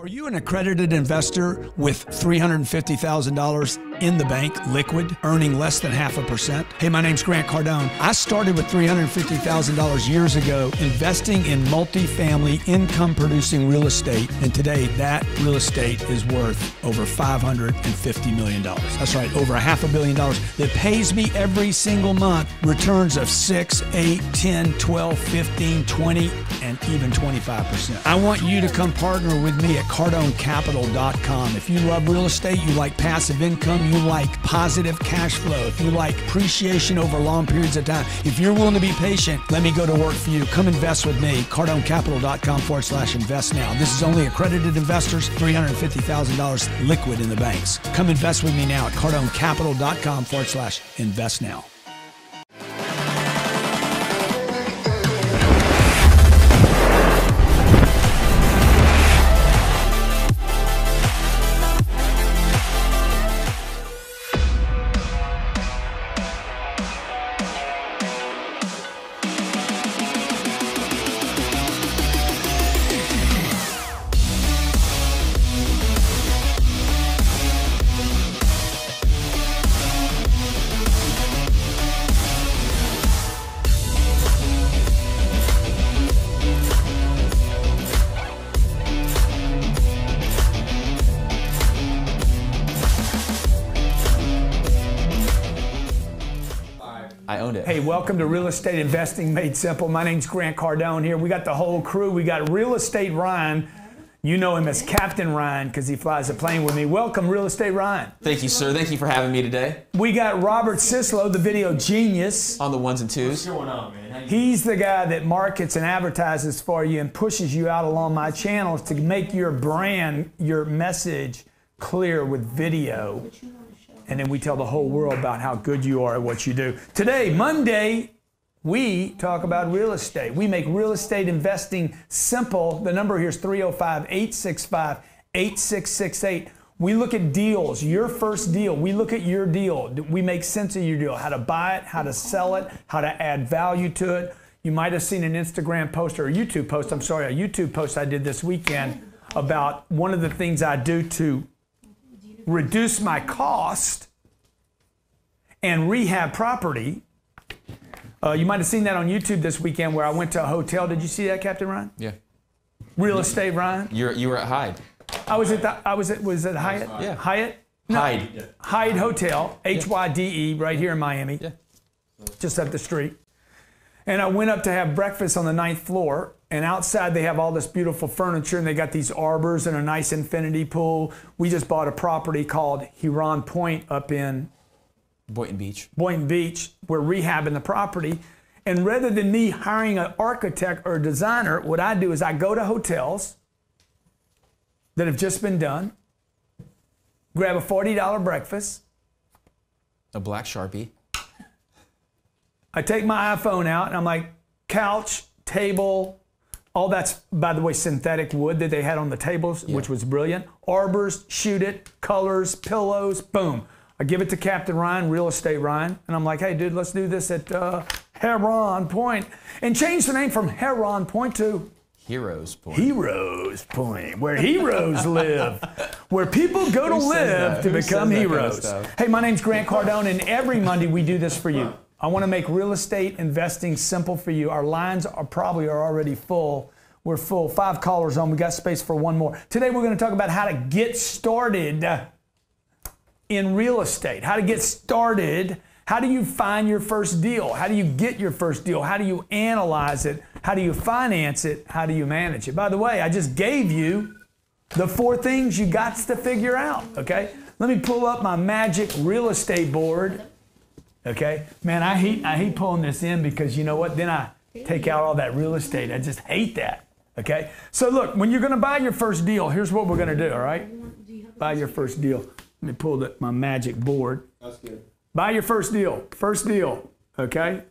Are you an accredited investor with $350,000 in the bank, liquid, earning less than 0.5%? Hey, my name's Grant Cardone. I started with $350,000 years ago investing in multifamily income-producing real estate, and today that real estate is worth over $550 million. That's right, over $500 million that pays me every single month returns of 6, 8, 10, 12, 15, 20, and even 25%. I want you to come partner with me at CardoneCapital.com. If you love real estate, you like passive income, you like positive cash flow, if you like appreciation over long periods of time, if you're willing to be patient, let me go to work for you. Come invest with me, CardoneCapital.com/invest now. This is only accredited investors, $350,000 liquid in the banks. Come invest with me now at CardoneCapital.com/invest now. I owned it. Hey, welcome to Real Estate Investing Made Simple. My name's Grant Cardone here. We got the whole crew. We got Real Estate Ryan. You know him as Captain Ryan because he flies a plane with me. Welcome, Real Estate Ryan. Thank you, sir. Thank you for having me today. We got Robert Sislow, the video genius. On the ones and twos. What's going on, man? He's the guy that markets and advertises for you and pushes you out along my channels to make your brand, your message clear with video. And then we tell the whole world about how good you are at what you do. Today, Monday, we talk about real estate. We make real estate investing simple. The number here is 305-865-8668. We look at deals, your first deal. We look at your deal. We make sense of your deal, how to buy it, how to sell it, how to add value to it. You might have seen an Instagram post or a YouTube post, a YouTube post I did this weekend about one of the things I do to reduce my cost and rehab property. You might have seen that on YouTube this weekend where I went to a hotel. Did you see that, Captain Ryan? Yeah. Real Estate Ryan? You were at Hyde. Was it Hyatt? Yeah. Hyatt? No. Hyde. Hyde Hotel, Hyde, right here in Miami. Yeah. Just up the street. And I went up to have breakfast on the 9th floor. And outside they have all this beautiful furniture and they got these arbors and a nice infinity pool. We just bought a property called Huron Point up in Boynton Beach. We're rehabbing the property. And rather than me hiring an architect or a designer, what I do is I go to hotels that have just been done, grab a $40 breakfast. A black Sharpie. I take my iPhone out and I'm like, couch, table, all that's, by the way, synthetic wood that they had on the tables, which was brilliant. Arbors, shoot it, colors, pillows, boom. I give it to Captain Ryan, Real Estate Ryan, and I'm like, hey, dude, let's do this at Huron Point. And change the name from Huron Point to Heroes Point. Heroes Point, where heroes live, where people go to live to become heroes. Hey, my name's Grant Cardone, and every Monday we do this for you. I want to make real estate investing simple for you. Our lines are probably already full. We're full. 5 callers on. We got space for one more. Today we're going to talk about how to get started in real estate. How to get started. How do you find your first deal? How do you get your first deal? How do you analyze it? How do you finance it? How do you manage it? By the way, I just gave you the 4 things you got to figure out, okay? Let me pull up my magic real estate board. Okay, man, I hate pulling this in because you know what? Then I take out all that real estate. I just hate that. Okay, so look, when you're going to buy your first deal, here's what we're going to do. All right, buy your first deal. Let me pull my magic board. That's good. Buy your first deal. First deal. Okay,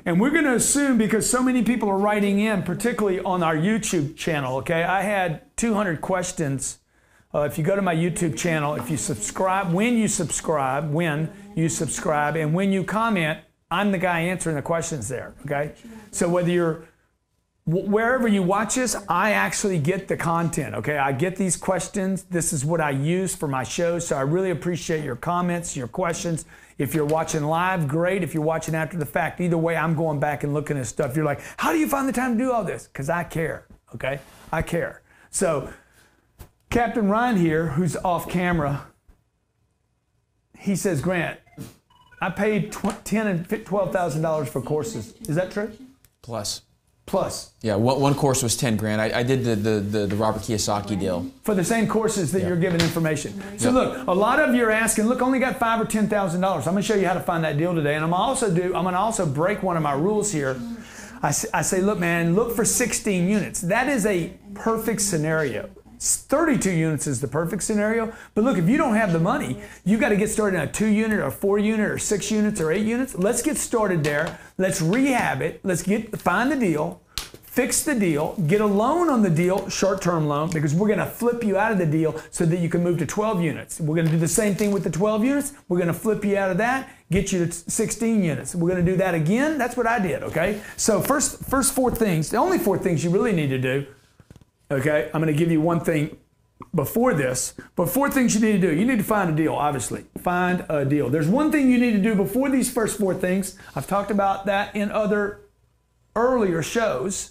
and we're going to assume because so many people are writing in, particularly on our YouTube channel. Okay, I had 200 questions. If you go to my YouTube channel, if you subscribe, when you subscribe, and when you comment, I'm the guy answering the questions there, okay? So whether you're Wherever you watch this, I actually get the content, okay? I get these questions. This is what I use for my show, so I really appreciate your comments, your questions. If you're watching live, great. If you're watching after the fact, either way, I'm going back and looking at stuff. You're like, how do you find the time to do all this? Because I care, okay? I care. So Captain Ryan here, who's off camera, he says, Grant, I paid $10,000 and $12,000 for courses. Is that true? Plus. Yeah, one course was 10 grand. I did the Robert Kiyosaki deal. For the same courses that you're giving information. So look, a lot of you are asking, look, only got $5,000 or $10,000. I'm going to show you how to find that deal today. And I'm going to also break one of my rules here. I say, look, man, look for 16 units. That is a perfect scenario. 32 units is the perfect scenario. But look, if you don't have the money, you got to get started on a 2 unit or 4 unit or 6 units or 8 units. Let's get started there. Let's rehab it. Let's find the deal, fix the deal, get a loan on the deal, short-term loan, because we're going to flip you out of the deal so that you can move to 12 units. We're going to do the same thing with the 12 units. We're going to flip you out of that, get you to 16 units. We're going to do that again. That's what I did, okay? So first 4 things, the only 4 things you really need to do. Okay, I'm going to give you one thing before this, but 4 things you need to do. You need to find a deal, obviously. Find a deal. There's one thing you need to do before these first 4 things. I've talked about that in other earlier shows.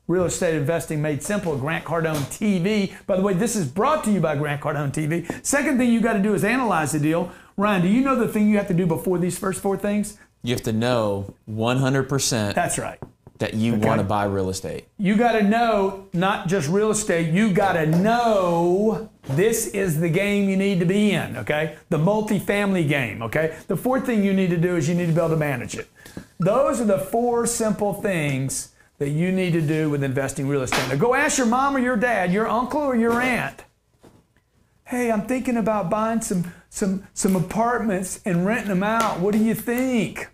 Real Estate Investing Made Simple, Grant Cardone TV. By the way, this is brought to you by Grant Cardone TV. Second thing you got to do is analyze the deal. Ryan, do you know the thing you have to do before these first 4 things? You have to know 100%. That's right. That you want to buy real estate. You got to know not just real estate, you got to know this is the game you need to be in, okay? The multifamily game, okay? The 4th thing you need to do is you need to be able to manage it. Those are the 4 simple things that you need to do with investing real estate. Now go ask your mom or your dad, your uncle or your aunt. Hey, I'm thinking about buying some apartments and renting them out. What do you think?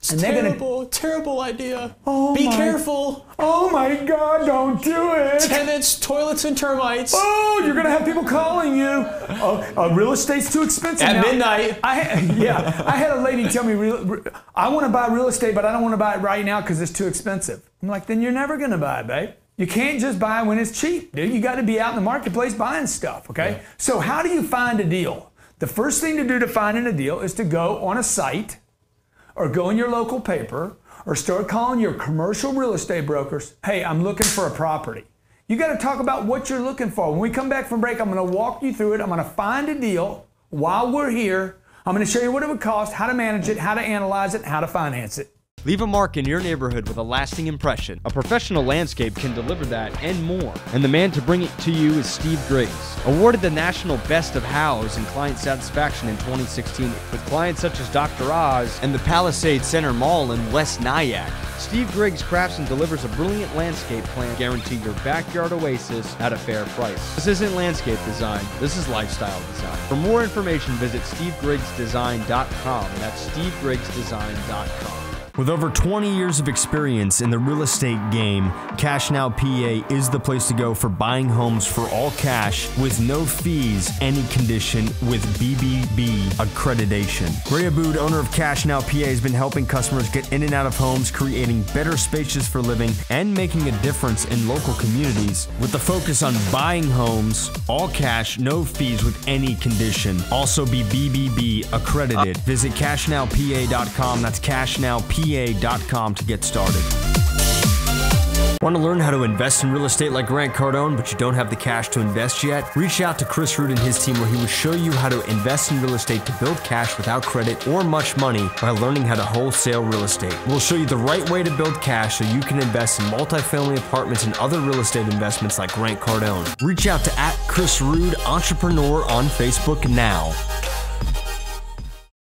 It's terrible idea. Oh, be careful. Oh my God, don't do it. Tenants, toilets, and termites. Oh, you're going to have people calling you. Real estate's too expensive At midnight. I had a lady tell me, I want to buy real estate, but I don't want to buy it right now because it's too expensive. I'm like, then you're never going to buy it, babe. You can't just buy when it's cheap, dude. You got to be out in the marketplace buying stuff, okay? Yeah. So how do you find a deal? The first thing to do to finding a deal is to go on a site or go in your local paper or start calling your commercial real estate brokers. Hey, I'm looking for a property. You got to talk about what you're looking for. When we come back from break, I'm going to walk you through it. I'm going to find a deal while we're here. I'm going to show you what it would cost, how to manage it, how to analyze it, how to finance it. Leave a mark in your neighborhood with a lasting impression. A professional landscape can deliver that and more. And the man to bring it to you is Steve Griggs. Awarded the National Best of Hows in Client Satisfaction in 2016 with clients such as Dr. Oz and the Palisades Center Mall in West Nyack. Steve Griggs crafts and delivers a brilliant landscape plan, guarantee your backyard oasis at a fair price. This isn't landscape design, this is lifestyle design. For more information, visit SteveGriggsDesign.com. That's SteveGriggsDesign.com. With over 20 years of experience in the real estate game, Cash Now PA is the place to go for buying homes for all cash with no fees, any condition with BBB accreditation. Ray Abood, owner of Cash Now PA, has been helping customers get in and out of homes, creating better spaces for living and making a difference in local communities with the focus on buying homes, all cash, no fees with any condition. Also be BBB accredited. Visit cashnowpa.com. That's cashnowpa.com to get started. Want to learn how to invest in real estate like Grant Cardone, but you don't have the cash to invest yet? Reach out to Chris Root and his team where he will show you how to invest in real estate to build cash without credit or much money by learning how to wholesale real estate. We'll show you the right way to build cash so you can invest in multifamily apartments and other real estate investments like Grant Cardone. Reach out to @ChrisRood Entrepreneur on Facebook now.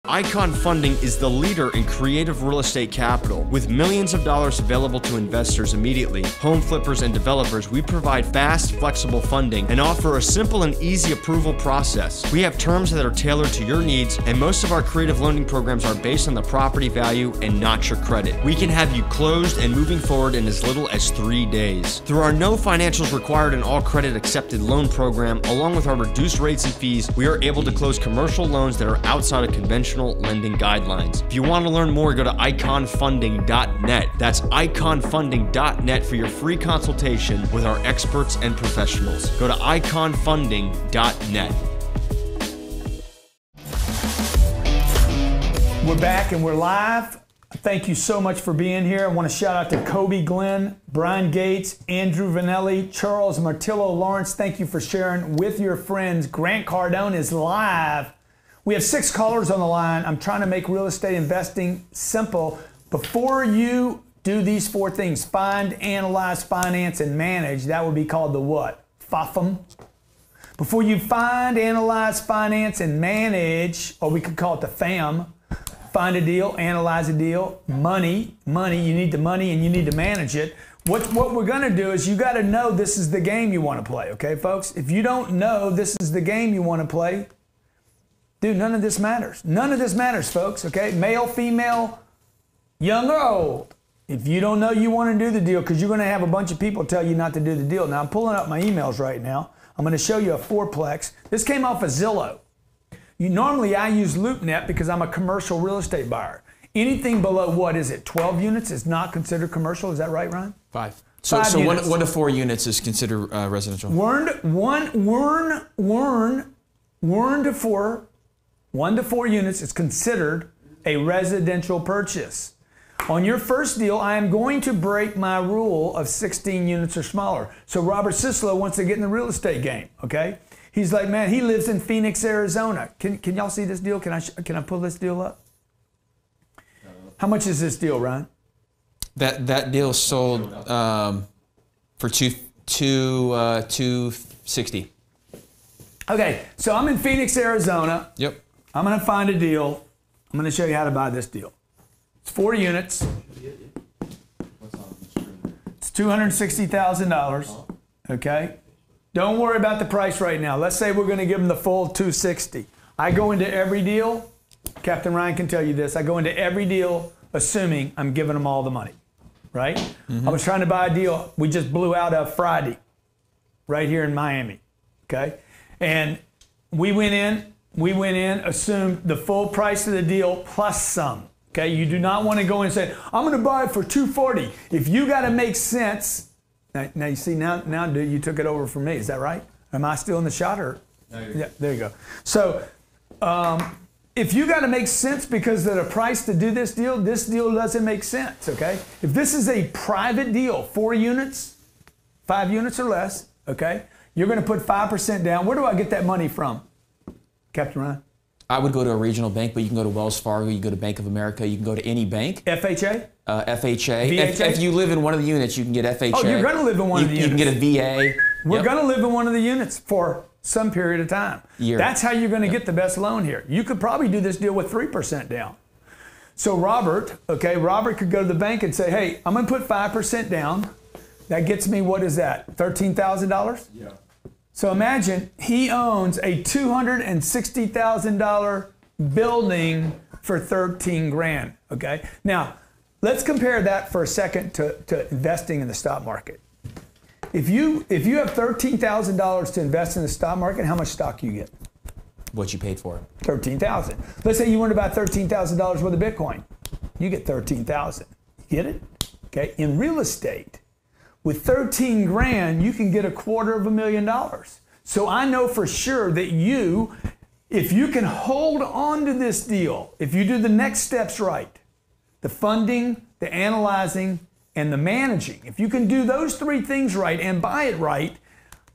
Icon Funding is the leader in creative real estate capital. With millions of dollars available to investors immediately, home flippers and developers, we provide fast, flexible funding and offer a simple and easy approval process. We have terms that are tailored to your needs, and most of our creative lending programs are based on the property value and not your credit. We can have you closed and moving forward in as little as 3 days. Through our no financials required and all credit accepted loan program, along with our reduced rates and fees, we are able to close commercial loans that are outside of conventional professional lending guidelines. If you want to learn more, go to iconfunding.net. That's iconfunding.net for your free consultation with our experts and professionals. Go to iconfunding.net. We're back and we're live. Thank you so much for being here. I want to shout out to Kobe Glenn, Brian Gates, Andrew Vanelli, Charles Martillo Lawrence. Thank you for sharing with your friends. Grant Cardone is live. We have 6 callers on the line. I'm trying to make real estate investing simple. Before you do these 4 things, find, analyze, finance, and manage, that would be called the what? FAFM. Before you find, analyze, finance, and manage, or we could call it the FAM, find a deal, analyze a deal, money, you need the money and you need to manage it. What we're gonna do is you gotta know this is the game you wanna play, okay folks? If you don't know this is the game you wanna play, dude, none of this matters. None of this matters, folks, okay? Male, female, young or old. If you don't know you wanna do the deal, because you're gonna have a bunch of people tell you not to do the deal. Now I'm pulling up my emails right now. I'm gonna show you a 4-plex. This came off of Zillow. Normally I use LoopNet because I'm a commercial real estate buyer. Anything below, what is it, 12 units is not considered commercial, is that right, Ryan? 5. So 1 to 4 units is considered residential. 1 to 4 units is considered a residential purchase. On your first deal, I am going to break my rule of 16 units or smaller. So Robert Sislow wants to get in the real estate game, okay? He's like, man, he lives in Phoenix, Arizona. Can y'all see this deal? Can I pull this deal up? How much is this deal, Ryan? That deal sold for $260. Okay, so I'm in Phoenix, Arizona. Yep. I'm gonna find a deal. I'm gonna show you how to buy this deal. It's 4 units. It's $260,000. Okay. Don't worry about the price right now. Let's say we're going to give them the full $260. I go into every deal. Captain Ryan can tell you this. I go into every deal assuming I'm giving them all the money, right? I was trying to buy a deal we just blew out of Friday right here in Miami, okay? And we went in, assumed the full price of the deal plus some, okay? You do not want to go in and say, I'm going to buy it for $240. If you got to make sense. Now you see, now dude, you took it over from me. Is that right? Am I still in the shot? Or? No, yeah, there you go. So if you got to make sense because of the price to do this deal doesn't make sense, okay? If this is a private deal, 4 units, 5 units or less, okay? You're going to put 5% down. Where do I get that money from, Captain Ryan? I would go to a regional bank, but you can go to Wells Fargo, you can go to Bank of America, you can go to any bank. FHA? FHA. VHA? If you live in one of the units, you can get FHA. Oh, you're going to live in one of the units. You can get a VA. We're going to live in one of the units for some period of time. Year. That's how you're going to get the best loan here. You could probably do this deal with 3% down. So Robert could go to the bank and say, hey, I'm going to put 5% down. That gets me, what is that, $13,000? Yeah. So imagine he owns a $260,000 building for 13 grand, okay? Now, let's compare that for a second to investing in the stock market. If you have $13,000 to invest in the stock market, how much stock do you get? What you paid for it. $13,000. Let's say you want to buy $13,000 worth of Bitcoin. You get $13,000. Get it? Okay. In real estate, with 13 grand, you can get $250,000. So I know for sure that if you can hold on to this deal, if you do the next steps right, the funding, the analyzing, and the managing, if you can do those 3 things right and buy it right,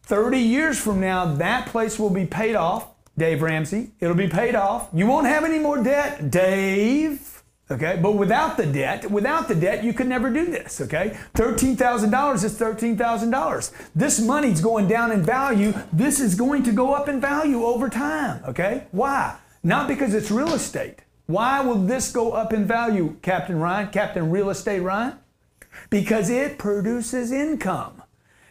30 years from now, that place will be paid off. Dave Ramsey, it'll be paid off. You won't have any more debt, Dave. Okay, but without the debt, you could never do this, okay? $13,000 is $13,000. This money's going down in value. This is going to go up in value over time, okay? Why? Not because it's real estate. Why will this go up in value, Captain Ryan, Captain Real Estate Ryan? Because it produces income.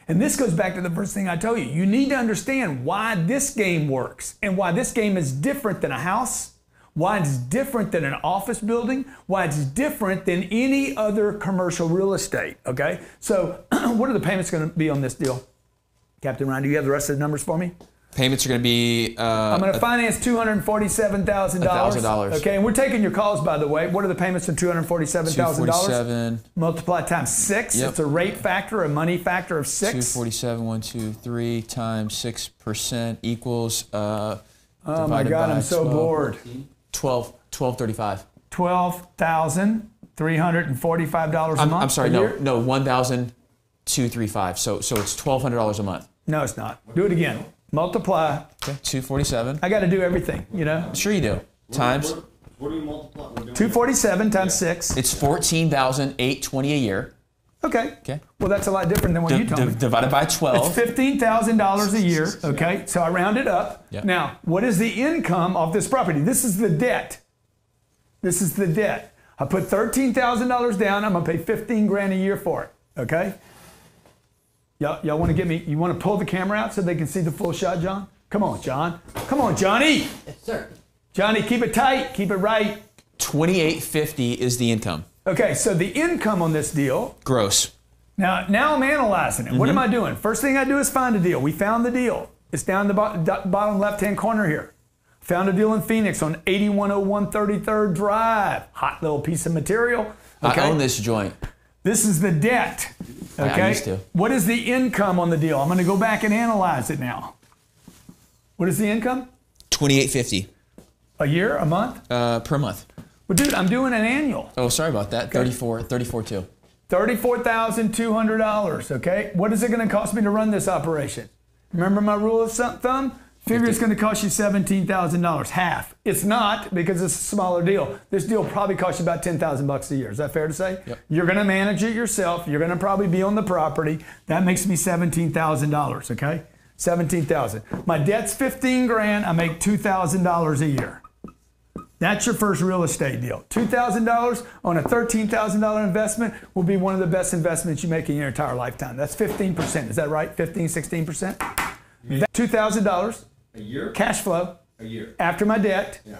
And this goes back to the first thing I told you. You need to understand why this game works and why this game is different than a house, why it's different than an office building, why it's different than any other commercial real estate, okay? So what are the payments going to be on this deal? Captain Ryan, do you have the rest of the numbers for me? Payments are going to be... I'm going to finance $247,000. $1,000. Okay, and we're taking your calls, by the way. What are the payments for $247,000? $247. Multiply times 6. Yep. It's a rate factor, a money factor of 6. 247, 1, 2, 3 times 6% equals... oh my God, I'm so bored. 1235. $12,345 a month. I'm sorry, no, 1,235. So it's $1,200 a month. No, it's not. Do it again. Multiply. Okay, 247. I got to do everything, you know? Sure you do. Times. What do you multiply? 247 times 6. It's $14,820 a year. Okay. Okay. Well, that's a lot different than what you told me. Divided by 12. It's $15,000 a year. Okay. So I round it up. Yep. Now, what is the income of this property? This is the debt. This is the debt. I put $13,000 down. I'm going to pay $15,000 a year for it. Okay. Y'all want to get me? You want to pull the camera out so they can see the full shot, John? Come on, John. Come on, Johnny. Yes, sir. Johnny, keep it tight. Keep it right. $2,850 is the income. Okay, so the income on this deal. Gross. Now I'm analyzing it. What am I doing? First thing I do is find a deal. We found the deal. It's down the bottom left-hand corner here. Found a deal in Phoenix on 8101 33rd Drive. Hot little piece of material. Okay. I own this joint. This is the debt. Okay. I used to. What is the income on the deal? I'm going to go back and analyze it now. What is the income? $2,850 A year? A month? per month. Well, dude, I'm doing an annual. Oh, sorry about that. Okay. 34 too. $34,200. Okay. What is it going to cost me to run this operation? Remember my rule of thumb? Figure it's going to cost you $17,000, half. It's not, because it's a smaller deal. This deal probably costs you about $10,000 a year. Is that fair to say? Yep. You're going to manage it yourself. You're going to probably be on the property. That makes me $17,000. Okay, $17,000. My debt's $15,000. I make $2,000 a year. That's your first real estate deal. $2,000 on a $13,000 investment will be one of the best investments you make in your entire lifetime. That's 15%. Is that right? 15, 16%. $2,000. A year? Cash flow. A year. After my debt. Yeah.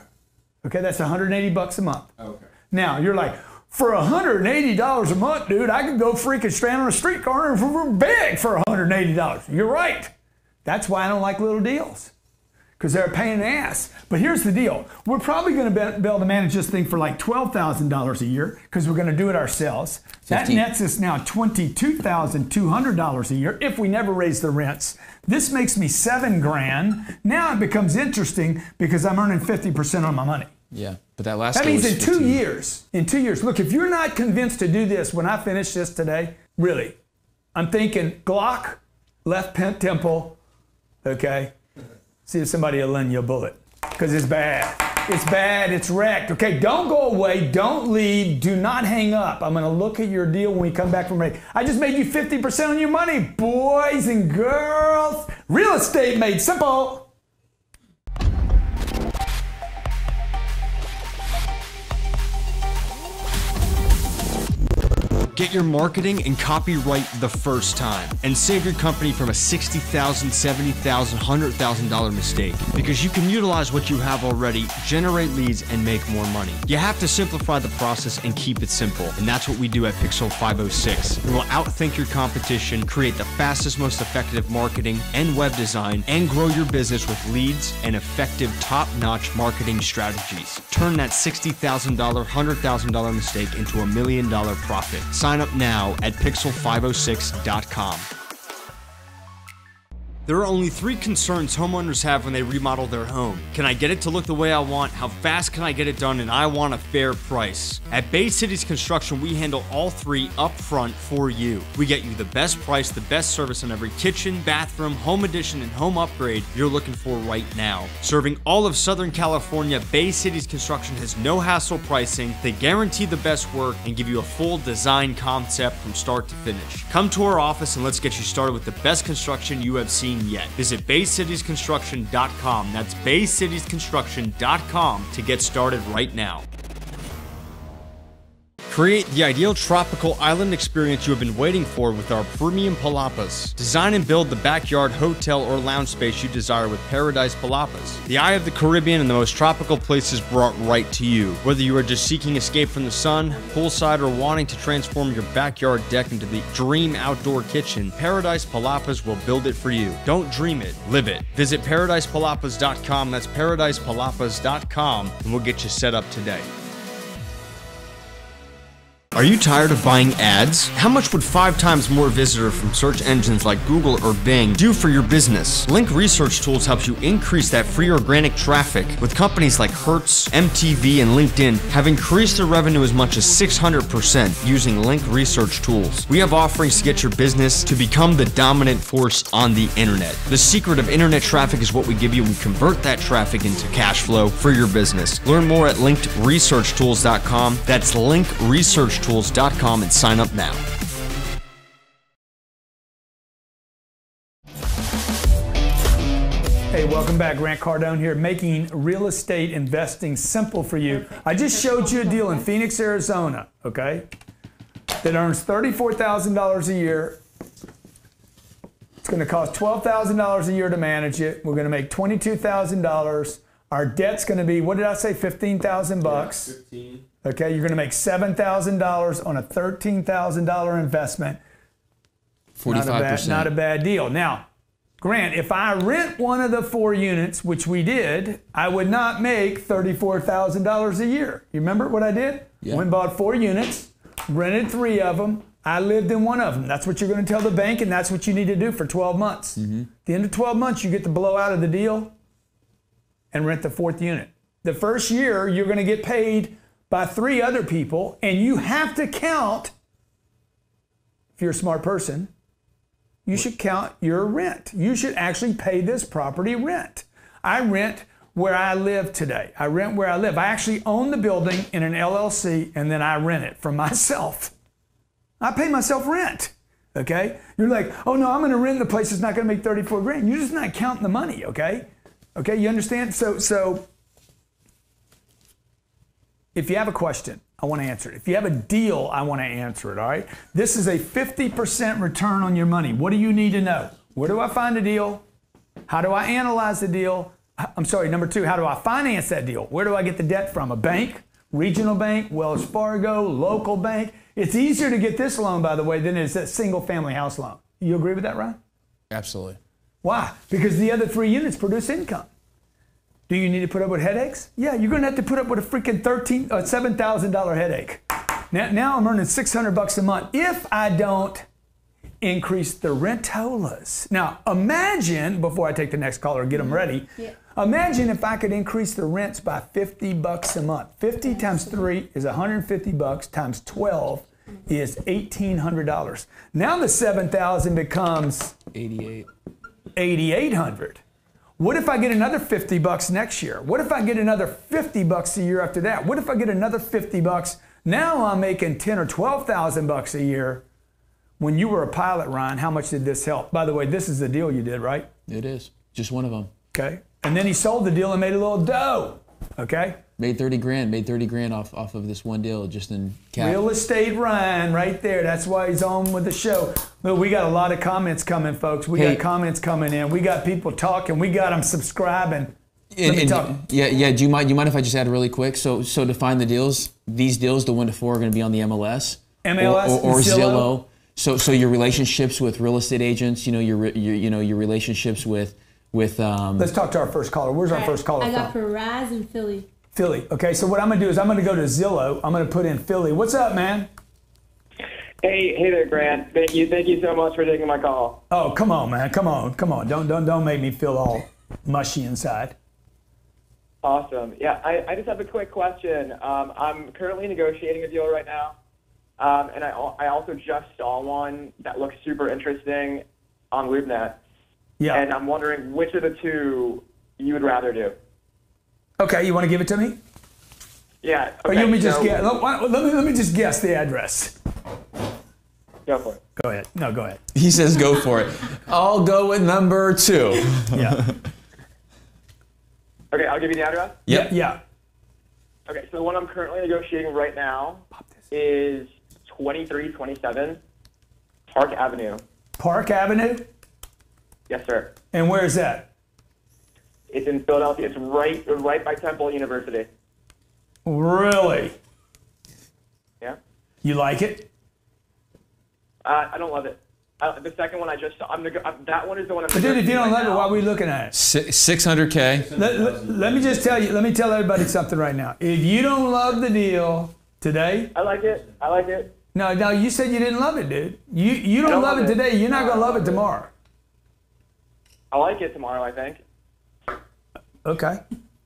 Okay, that's $180 a month. Okay. Now, you're like, for $180 a month, dude, I could go freaking stand on a street corner and beg for $180. You're right. That's why I don't like little deals, because they're a pain in the ass. But here's the deal. We're probably going to be able to manage this thing for like $12,000 a year, because we're going to do it ourselves. 15. That nets us now $22,200 a year if we never raise the rents. This makes me $7,000. Now it becomes interesting because I'm earning 50% on my money. Yeah, but that last. That deal means was in 15. 2 years, look, if you're not convinced to do this when I finish this today, really, I'm thinking Glock, left temple, okay? See if somebody will lend you a bullet, because it's bad. It's bad, it's wrecked. Okay, don't go away, don't leave, do not hang up. I'm gonna look at your deal when we come back from break. I just made you 50% on your money, boys and girls. Real estate made simple. Get your marketing and copy right the first time and save your company from a $60,000, $70,000, $100,000 mistake, because you can utilize what you have already, generate leads, and make more money. You have to simplify the process and keep it simple, and that's what we do at Pixel 506. We will outthink your competition, create the fastest, most effective marketing and web design, and grow your business with leads and effective top-notch marketing strategies. Turn that $60,000, $100,000 mistake into $1 million profit. Sign up now at pixel506.com. There are only 3 concerns homeowners have when they remodel their home. Can I get it to look the way I want? How fast can I get it done? And I want a fair price. At Bay Cities Construction, we handle all 3 up front for you. We get you the best price, the best service on every kitchen, bathroom, home addition, and home upgrade you're looking for right now. Serving all of Southern California, Bay Cities Construction has no hassle pricing. They guarantee the best work and give you a full design concept from start to finish. Come to our office and let's get you started with the best construction you have seen yet. Visit baycitiesconstruction.com. That's baycitiesconstruction.com to get started right now. Create the ideal tropical island experience you have been waiting for with our premium palapas. Design and build the backyard, hotel, or lounge space you desire with Paradise Palapas. The eye of the Caribbean and the most tropical places brought right to you. Whether you are just seeking escape from the sun, poolside, or wanting to transform your backyard deck into the dream outdoor kitchen, Paradise Palapas will build it for you. Don't dream it, live it. Visit ParadisePalapas.com, that's ParadisePalapas.com, and we'll get you set up today. Are you tired of buying ads? How much would 5 times more visitors from search engines like Google or Bing do for your business? Link Research Tools helps you increase that free organic traffic, with companies like Hertz, MTV, and LinkedIn have increased their revenue as much as 600% using Link Research Tools. We have offerings to get your business to become the dominant force on the internet. The secret of internet traffic is what we give you. We convert that traffic into cash flow for your business. Learn more at linkedresearchtools.com. That's linkresearchtools.com and sign up now. Hey, welcome back. Grant Cardone here, making real estate investing simple for you. I just showed you a deal in Phoenix, Arizona, okay, that earns $34,000 a year. It's going to cost $12,000 a year to manage it. We're going to make $22,000. Our debt's going to be, what did I say, $15,000 bucks? 15. Okay, you're going to make $7,000 on a $13,000 investment. 45%. Not a bad deal. Now, Grant, if I rent one of the 4 units, which we did, I would not make $34,000 a year. You remember what I did? Yeah. Went and bought 4 units, rented 3 of them. I lived in one of them. That's what you're going to tell the bank, and that's what you need to do for 12 months. Mm-hmm. At the end of 12 months, you get to blow out of the deal and rent the 4th unit. The first year, you're going to get paid by 3 other people, and you have to count, if you're a smart person, you should count your rent. You should actually pay this property rent. I rent where I live today. I rent where I live. I actually own the building in an LLC, and then I rent it from myself. I pay myself rent, okay? You're like, oh no, I'm gonna rent the place that's not gonna make 34 grand. You're just not counting the money, okay? Okay, you understand? So if you have a question, I want to answer it. If you have a deal, I want to answer it, all right? This is a 50% return on your money. What do you need to know? Where do I find a deal? How do I analyze the deal? I'm sorry, number 2, how do I finance that deal? Where do I get the debt from? A bank, regional bank, Wells Fargo, local bank? It's easier to get this loan, by the way, than it is a single family house loan. You agree with that, Ryan? Absolutely. Why? Because the other 3 units produce income. Do you need to put up with headaches? Yeah, you're going to have to put up with a freaking $7,000 headache. Now I'm earning $600 a month if I don't increase the rentolas. Now imagine, before I take the next caller, get them ready. Yeah. Imagine if I could increase the rents by $50 a month. 50 times 3 is $150 times 12 is $1,800. Now the 7,000 becomes 8,800. What if I get another $50 next year? What if I get another $50 a year after that? What if I get another $50? Now I'm making $10,000 or $12,000 a year. When you were a pilot, Ryan, how much did this help? By the way, this is the deal you did, right? It is. Just one of them. Okay. And then he sold the deal and made a little dough. Okay. Made 30 grand. Made 30 grand off of this one deal just in cash. Real estate Ryan right there. That's why he's on with the show. But we got a lot of comments coming, folks. We got comments coming in. We got people talking. We got them subscribing. Yeah. Do you mind if I just add really quick? So to find the deals, these deals, the 1 to 4, are going to be on the MLS, or Zillow. So your relationships with real estate agents, your relationships with. Let's talk to our first caller. Where's our first caller from? I got Faraz in Philly. Philly. Okay, so what I'm going to do is I'm going to go to Zillow. I'm going to put in Philly. What's up, man? Hey there, Grant. Thank you so much for taking my call. Oh, come on, man. Come on. Don't make me feel all mushy inside. Awesome. Yeah, I just have a quick question. I'm currently negotiating a deal right now, and I also just saw one that looks super interesting on LoopNet. Yeah. And I'm wondering which of the 2 you would rather do. Okay, you want to give it to me? Yeah. Okay, or let me just guess. Let me just guess the address. Go for it. Go ahead. No, go ahead. He says go for it. I'll go with number 2. Yeah. Okay, I'll give you the address? Yep. Yeah. Okay, so the one I'm currently negotiating right now is 2327 Park Avenue. Park Avenue? Yes, sir. And where is that? It's in Philadelphia. It's right by Temple University. Really? Yeah. You like it? I don't love it. The second one I just saw. That one is the one I'm. But dude, if you don't love it, why are we looking at it? 600K. Let me just tell you. Let me tell everybody something right now. If you don't love the deal today, I like it. No, you said you didn't love it, dude. You don't love it today. You're not gonna love it tomorrow. I like it tomorrow, I think. Okay.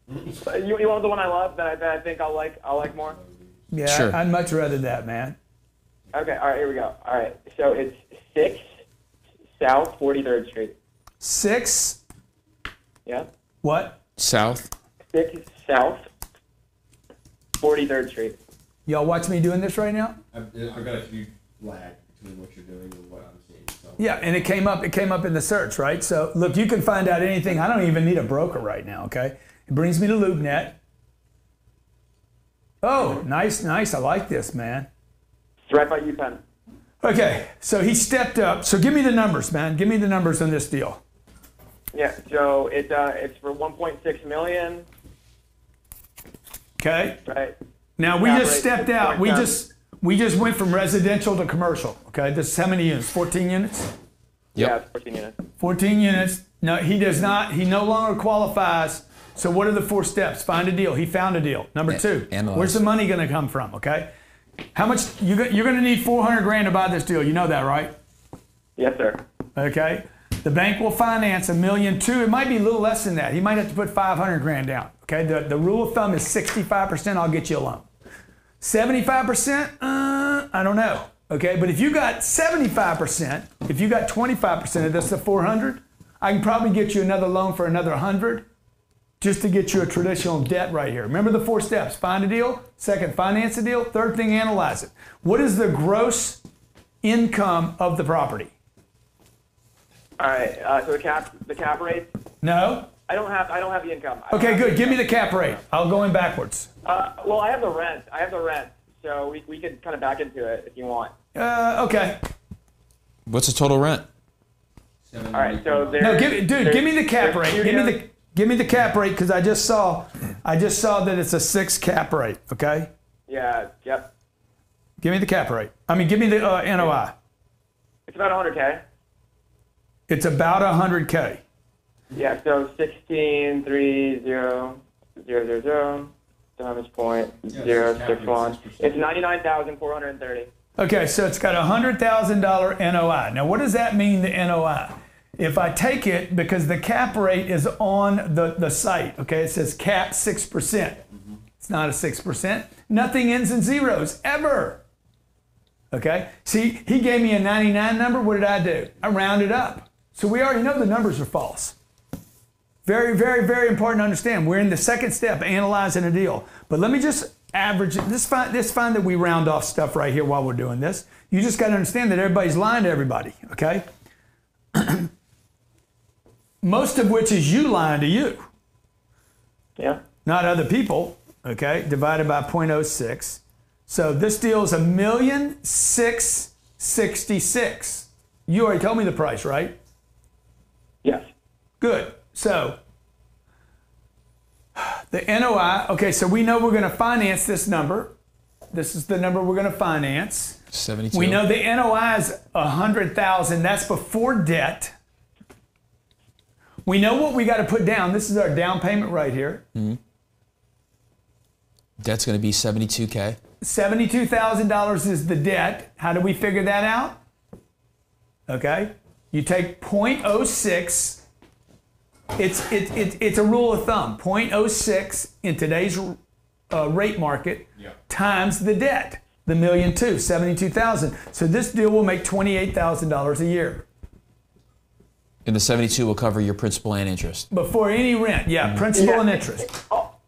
You want the one I love that I think I'll like more? Yeah, sure. I'd much rather that, man. Okay, all right, here we go. All right, so it's 6 South 43rd Street. 6. Yeah. What? South. 6 South 43rd Street. Y'all watch me doing this right now? I've got a huge lag between what you're doing and what I'm seeing. So. Yeah, and it came up in the search, right? So look, you can find out anything. I don't even need a broker right now, okay? It brings me to LoopNet. Oh, nice. I like this, man. It's right by UPenn. Okay, so he stepped up. So give me the numbers, man. Give me the numbers on this deal. Yeah, so it's for 1.6 million. Okay. Right. Now we just stepped out. We just went from residential to commercial. Okay, this is how many units? 14 units. Yep. Yeah, it's 14 units. 14 units. No, he does not. He no longer qualifies. So what are the 4 steps? Find a deal. He found a deal. Number 2. Analyze. Where's the money going to come from? Okay. How much you're going to need $400,000 to buy this deal. You know that, right? Yes, sir. Okay. The bank will finance $1.2 million. It might be a little less than that. He might have to put $500,000 down. Okay. The rule of thumb is 65%. I'll get you a loan. 75%. I don't know. Okay. But if you got 75%, if you got 25% of this, the 400, I can probably get you another loan for another 100. Just to get you a traditional debt right here. Remember the 4 steps. Find a deal. 2nd, finance a deal. 3rd thing, analyze it. What is the gross income of the property? All right. So the cap rate. No. I don't have the income. Okay, good. Give me the cap rate. I'll go in backwards. Well, I have the rent. So we could kind of back into it if you want. Okay. What's the total rent? All right. So No, give me the cap rate. Give me the cap rate because I just saw that it's a 6 cap rate. Okay. Yeah. Yep. Give me the cap rate. I mean, give me the NOI. It's about 100K. It's about 100K. Yeah. So 16,300,000 damage point 061. It's 99,430. Okay, so it's got a $100,000 NOI. Now, what does that mean, the NOI? If I take it, because the cap rate is on the site, okay, it says cap 6%. It's not a 6%. Nothing ends in zeros, ever. Okay, see, he gave me a 99 number. What did I do? I rounded up. So we already know the numbers are false. Very, very, very important to understand. We're in the 2nd step, analyzing a deal. But let me just average it. This fine that we round off stuff right here while we're doing this. You just got to understand that everybody's lying to everybody, okay? Most of which is you lying to you. Yeah. Not other people, okay? Divided by 0.06. So this deal is $1,666,000. You already told me the price, right? Yes. Good. So the NOI, okay, so we know we're going to finance this number. This is the number we're going to finance. 72. We know the NOI is $100,000. That's before debt. We know what we got to put down. This is our down payment right here. Mm-hmm. Debt's going to be $72K. $72,000 is the debt. How do we figure that out? Okay, you take 0.06. It's a rule of thumb. 0.06 in today's rate market times the debt, the $1.2 million, $72,000. So this deal will make $28,000 a year. And the 72 will cover your principal and interest. Before any rent, principal and interest.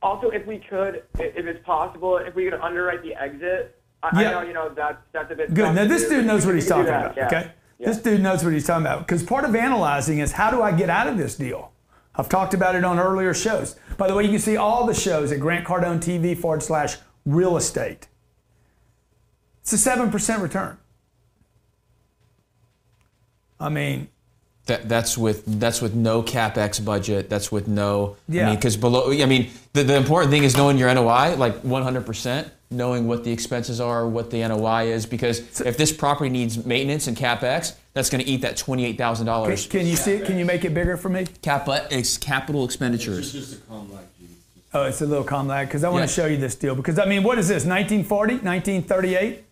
Also, if we could, if it's possible, if we could underwrite the exit. I know, that's a bit good. Now this dude knows what he's talking about. Yeah. Okay, this dude knows what he's talking about. Because part of analyzing is how do I get out of this deal? I've talked about it on earlier shows. By the way, you can see all the shows at Grant Cardone TV /real estate. It's a 7% return. I mean, that's with no CapEx budget. That's with no. Yeah. I mean, because below. I mean, the important thing is knowing your NOI, like 100%, knowing what the expenses are, what the NOI is. Because if this property needs maintenance and CapEx, that's going to eat that $28,000. Can you see it? Can you make it bigger for me? It's capital expenditures. It's just a calm lag. Oh, it's a little calm lag because I want to show you this deal. Because I mean, what is this? 1940, 1938?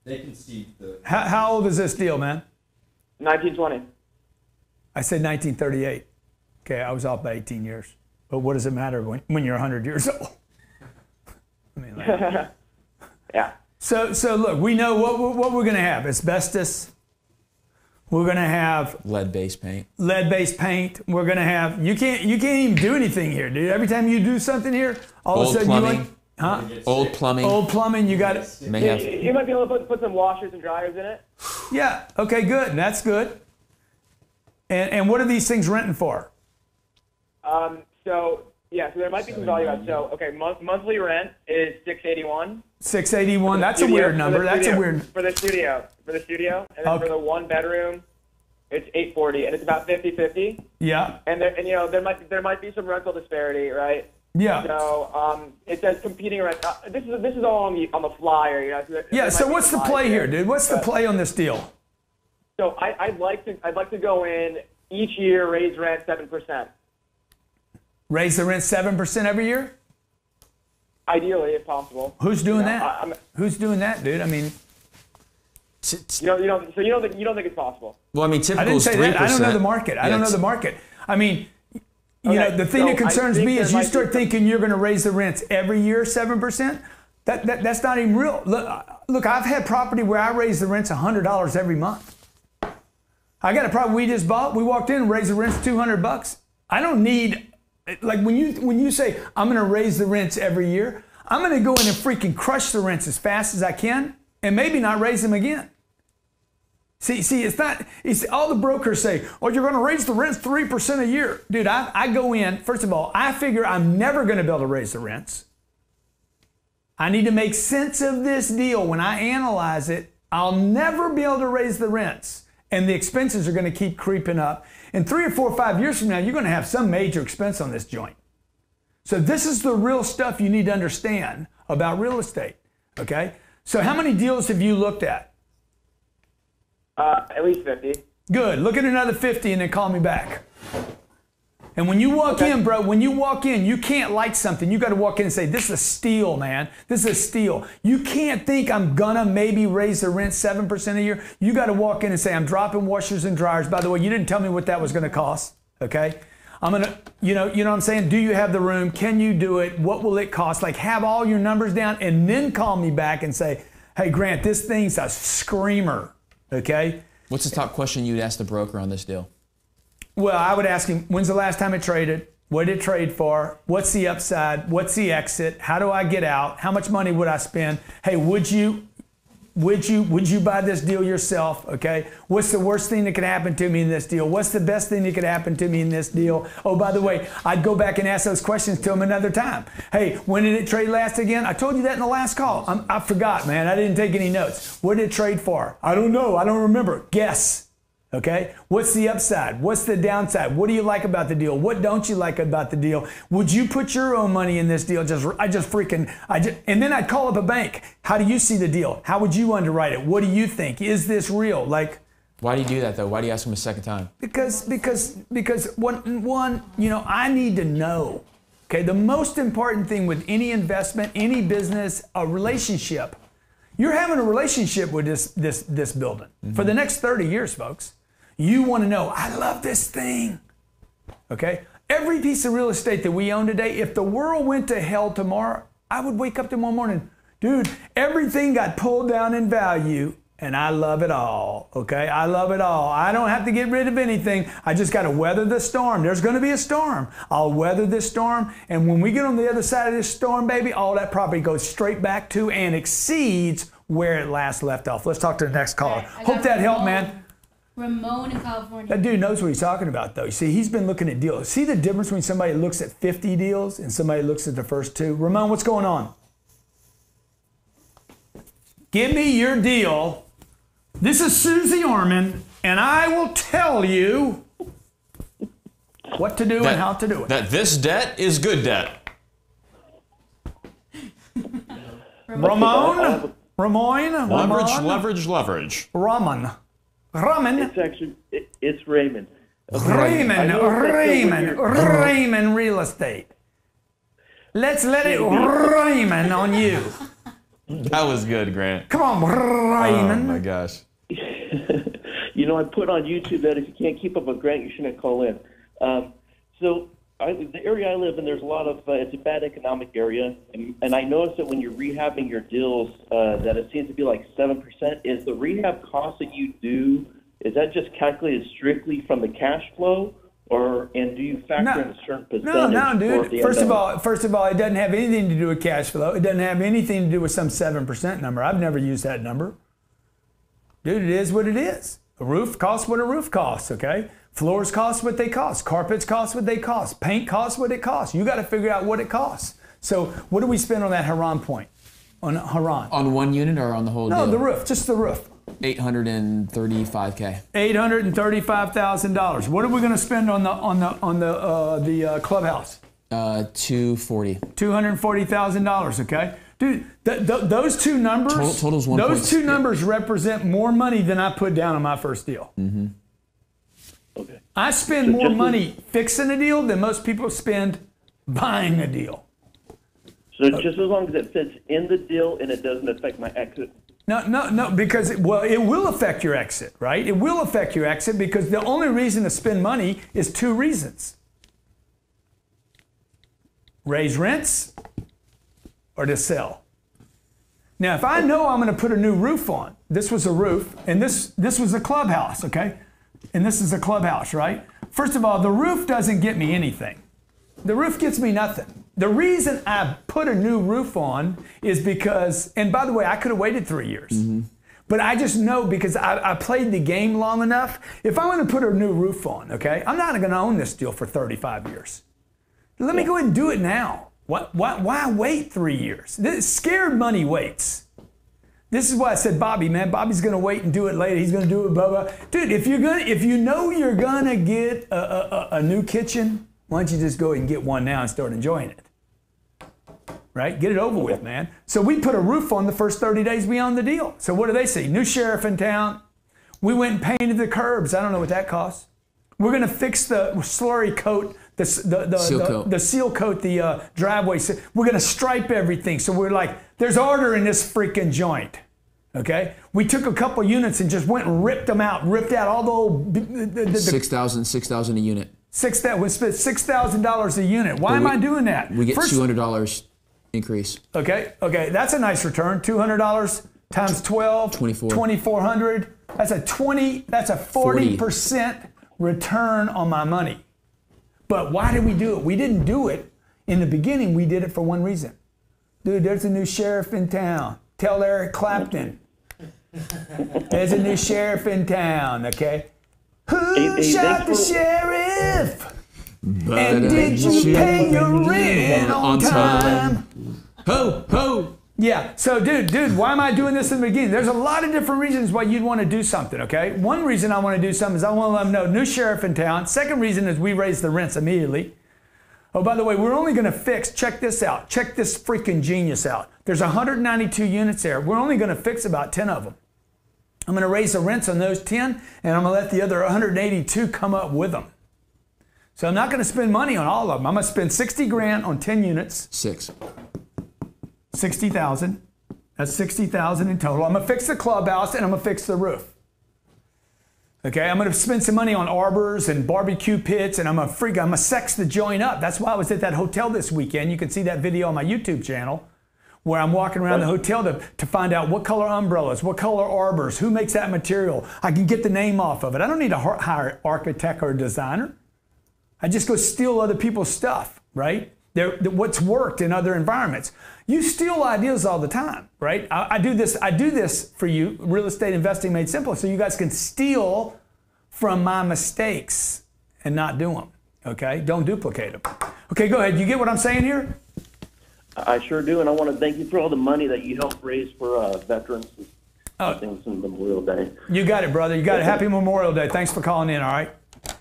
They can see the. How old is this deal, man? 1920. I said 1938. Okay, I was off by 18 years. But what does it matter when you're 100 years old? I mean, like, yeah. So look, we know what we're going to have. Asbestos. We're going to have lead-based paint. Lead-based paint. We're going to have you can't even do anything here, dude. Every time you do something here, all of a sudden plumbing. Old plumbing. Old plumbing. You got it. You might be able to put some washers and dryers in it. Yeah. Okay. Good. That's good. And what are these things renting for? So there might be some value add. So monthly rent is $681. $681. That's a weird number. That's a weird. For the studio, and then for the one bedroom, it's $840, and it's about 50-50. Yeah. And there might be some rental disparity, right? Yeah. So it says competing rent. This is all on the flyer. Yeah. So what's the play here, dude? What's the play on this deal? So I'd like to go in each year, raise rent 7%. Raise the rent 7% every year? Ideally, if possible. Who's doing that? Who's doing that, dude? I mean, you don't think it's possible? Well, I mean, typical is 3%. That. I don't know the market. I don't know the market. I mean, the thing that concerns me is you start thinking you're going to raise the rents every year 7%. That's not even real. Look, I've had property where I raise the rents $100 every month. I got a property we just bought. We walked in and raised the rents $200. I don't need, like when you say I'm going to raise the rents every year, I'm going to go in and freaking crush the rents as fast as I can and maybe not raise them again. See, it's all the brokers say, oh, you're going to raise the rents 3% a year. Dude, I go in, first of all, I figure I'm never going to be able to raise the rents. I need to make sense of this deal. When I analyze it, I'll never be able to raise the rents. And the expenses are going to keep creeping up. In 3 or 4 or 5 years from now, you're going to have some major expense on this joint. So this is the real stuff you need to understand about real estate, okay? So how many deals have you looked at? At least 50. Good. Look at another 50 and then call me back. And when you walk in, bro, you can't like something. You got to walk in and say, this is a steal, man. This is a steal. You can't think I'm going to maybe raise the rent 7% a year. You got to walk in and say, I'm dropping washers and dryers. By the way, you didn't tell me what that was going to cost, okay? I'm going to, you know what I'm saying? Do you have the room? Can you do it? What will it cost? Like, have all your numbers down and then call me back and say, hey, Grant, this thing's a screamer, okay? What's the top question you'd ask the broker on this deal? Well, I would ask him, when's the last time it traded? What did it trade for? What's the upside? What's the exit? How do I get out? How much money would I spend? Hey, would you buy this deal yourself? Okay. What's the worst thing that could happen to me in this deal? What's the best thing that could happen to me in this deal? Oh, by the way, I'd go back and ask those questions to him another time. Hey, when did it trade last again? I told you that in the last call. I forgot, man. I didn't take any notes. What did it trade for? I don't know. I don't remember. Guess. Okay, what's the upside? What's the downside? What do you like about the deal? What don't you like about the deal? Would you put your own money in this deal? And then I'd call up a bank. How do you see the deal? How would you underwrite it? What do you think? Is this real? Like, why do you do that though? Why do you ask them a second time? Because one, I need to know. Okay, the most important thing with any investment, any business, a relationship. You're having a relationship with this building for the next 30 years, folks. You want to know, I love this thing, okay? Every piece of real estate that we own today, if the world went to hell tomorrow, I would wake up tomorrow morning, dude, everything got pulled down in value and I love it all, okay? I love it all. I don't have to get rid of anything. I just got to weather the storm. There's going to be a storm. I'll weather this storm, and when we get on the other side of this storm, baby, all that property goes straight back to and exceeds where it last left off. Let's talk to the next caller. Hope that helped, man. Ramon in California. That dude knows what he's talking about, though. You see, he's been looking at deals. See the difference between somebody that looks at 50 deals and somebody that looks at the first 2? Ramon, what's going on? Give me your deal. This is Susie Orman, and I will tell you what to do and how to do it. That this debt is good debt. Ramon? Leverage. Raman. It's actually, it's Raymond. Raymond Real Estate. Let's let it Raymond on you. That was good, Grant. Come on, Raymond. Oh my gosh. You know, I put on YouTube that if you can't keep up with Grant, you shouldn't call in. The area I live in, there's a lot of, it's a bad economic area. And I noticed that when you're rehabbing your deals, that it seems to be like 7%. Is the rehab cost that you do, is that just calculated strictly from the cash flow? And do you factor in a certain percentage? No, dude. First of all, it doesn't have anything to do with cash flow. It doesn't have anything to do with some 7% number. I've never used that number. Dude, it is what it is. A roof costs what a roof costs, okay? Floors cost what they cost. Carpets cost what they cost. Paint costs what it costs. You got to figure out what it costs. So what do we spend on that Haran point? On Haran? On one unit or on the whole deal? No, the roof. Just the roof. $835K. $835,000. What are we going to spend on the clubhouse? $240. $240,000. Okay, dude. Those two numbers. Totals 1. Those two numbers represent more money than I put down on my first deal. Mm-hmm. Okay. I spend more money fixing a deal than most people spend buying a deal. So just as long as it fits in the deal and it doesn't affect my exit. No, because it will affect your exit, right? It will affect your exit because the only reason to spend money is two reasons. Raise rents or to sell. Now, if I know I'm going to put a new roof on, this was a roof, and this was a clubhouse, okay? And this is a clubhouse, right? First of all, the roof doesn't get me anything. The roof gets me nothing. The reason I put a new roof on is because, and by the way, I could have waited 3 years. Mm-hmm. But I just know because I played the game long enough. If I'm going to put a new roof on, okay, I'm not going to own this deal for 35 years. Let me go ahead and do it now. Why wait 3 years? Scared money waits. This is why I said, Bobby's going to wait and do it later. He's going to do it, blah, blah. Dude, if you know you're going to get a new kitchen, why don't you just go ahead and get one now and start enjoying it? Right? Get it over with, man. So we put a roof on the first 30 days we owned the deal. So what do they see? New sheriff in town. We went and painted the curbs. I don't know what that costs. We're going to fix the slurry coat, the seal coat, the driveway. We're going to stripe everything. So we're like, there's order in this freaking joint. Okay? We took a couple units and just went and ripped out all the old... $6,000 a unit. We spent $6,000 a unit. Why am I doing that? We get $200 increase. Okay, that's a nice return. $200 times 12, 2,400. That's a 40% return on my money. But why did we do it? We didn't do it in the beginning. We did it for one reason. Dude, there's a new sheriff in town. Tell Eric Clapton. There's a new sheriff in town, okay? Who shot the sheriff? And did you pay your rent on time? Ho, ho. Yeah, so dude, why am I doing this in the beginning? There's a lot of different reasons why you'd want to do something, okay? One reason I want to do something is I want to let them know, new sheriff in town. Second reason is we raise the rents immediately. Oh, by the way, we're only going to fix, check this out. Check this freaking genius out. There's 192 units there. We're only going to fix about 10 of them. I'm going to raise the rents on those 10, and I'm going to let the other 182 come up with them. So I'm not going to spend money on all of them. I'm going to spend 60 grand on 10 units. 60,000. That's 60,000 in total. I'm going to fix the clubhouse, and I'm going to fix the roof. Okay, I'm going to spend some money on arbors and barbecue pits, and I'm going to sex the joint up. That's why I was at that hotel this weekend. You can see that video on my YouTube channel, where I'm walking around the hotel to find out what color umbrellas, what color arbors, who makes that material. I can get the name off of it. I don't need to hire an architect or a designer. I just go steal other people's stuff, right? What's worked in other environments. You steal ideas all the time, right? I do this for you, Real Estate Investing Made Simple, so you guys can steal from my mistakes and not do them, okay? Don't duplicate them. Okay, go ahead. You get what I'm saying here? I sure do, and I want to thank you for all the money that you helped raise for veterans. Things in Memorial Day. You got it, brother. You got it. Happy Memorial Day. Thanks for calling in, all right?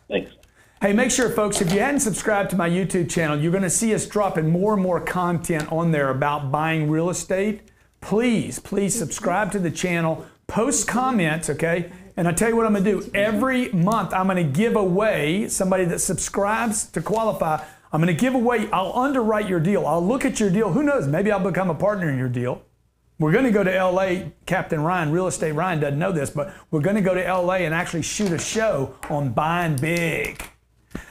Thanks. Hey, make sure, folks, if you hadn't subscribed to my YouTube channel, you're going to see us dropping more and more content on there about buying real estate. Please subscribe to the channel. Post comments, okay? And I tell you what I'm going to do. Every month, I'm going to give away somebody that subscribes to qualify. I'm going to give away, I'll underwrite your deal. I'll look at your deal. Who knows? Maybe I'll become a partner in your deal. We're going to go to LA. Captain Ryan, Real Estate Ryan, doesn't know this, but we're going to go to LA and actually shoot a show on buying big.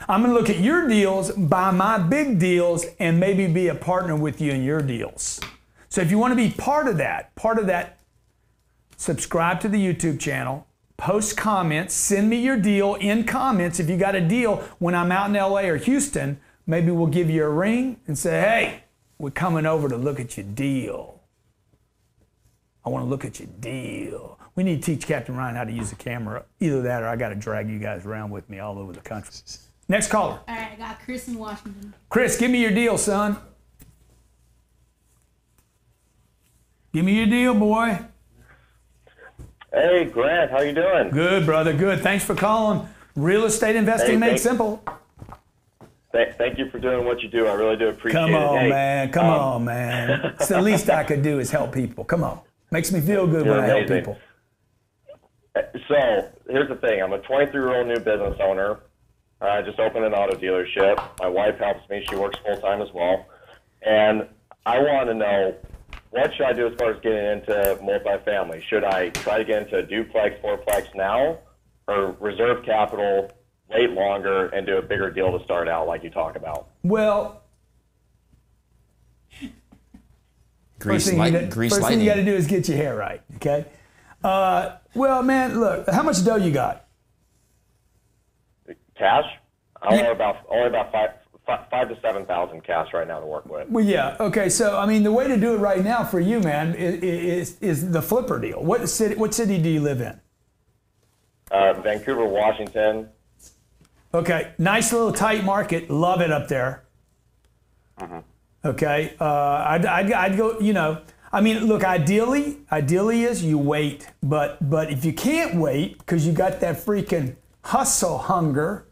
I'm going to look at your deals, buy my big deals, and maybe be a partner with you in your deals. So if you want to be part of that, subscribe to the YouTube channel, post comments, send me your deal in comments. If you got a deal when I'm out in LA or Houston, maybe we'll give you a ring and say, hey, we're coming over to look at your deal. I want to look at your deal. We need to teach Captain Ryan how to use a camera. Either that or I got to drag you guys around with me all over the country. Next caller. All right, I got Chris in Washington. Chris, give me your deal, son. Give me your deal, boy. Hey, Grant, how you doing? Good, brother, good. Thanks for calling. Real estate investing made simple. Thank you for doing what you do. I really do appreciate it. Come on, man. Come on, man. It's the least I could do is help people. Come on. Makes me feel good when I help people. So here's the thing. I'm a 23-year-old new business owner. I just opened an auto dealership. My wife helps me. She works full-time as well. And I want to know, what should I do as far as getting into multifamily? Should I try to get into a duplex, fourplex now, or reserve capital, wait longer, and do a bigger deal to start out like you talk about? Well, Grease First thing you got to do is get your hair right, okay? Well, man, look, how much dough you got? Cash? Only about five to 7,000 cash right now to work with. Well, yeah, okay. So, I mean, the way to do it right now for you, man, is the flipper deal. What city do you live in? Vancouver, Washington. Okay, nice little tight market. Love it up there. Mm-hmm. Okay, I'd go, you know, I mean, look, ideally is you wait, but if you can't wait because you got that freaking hustle hunger,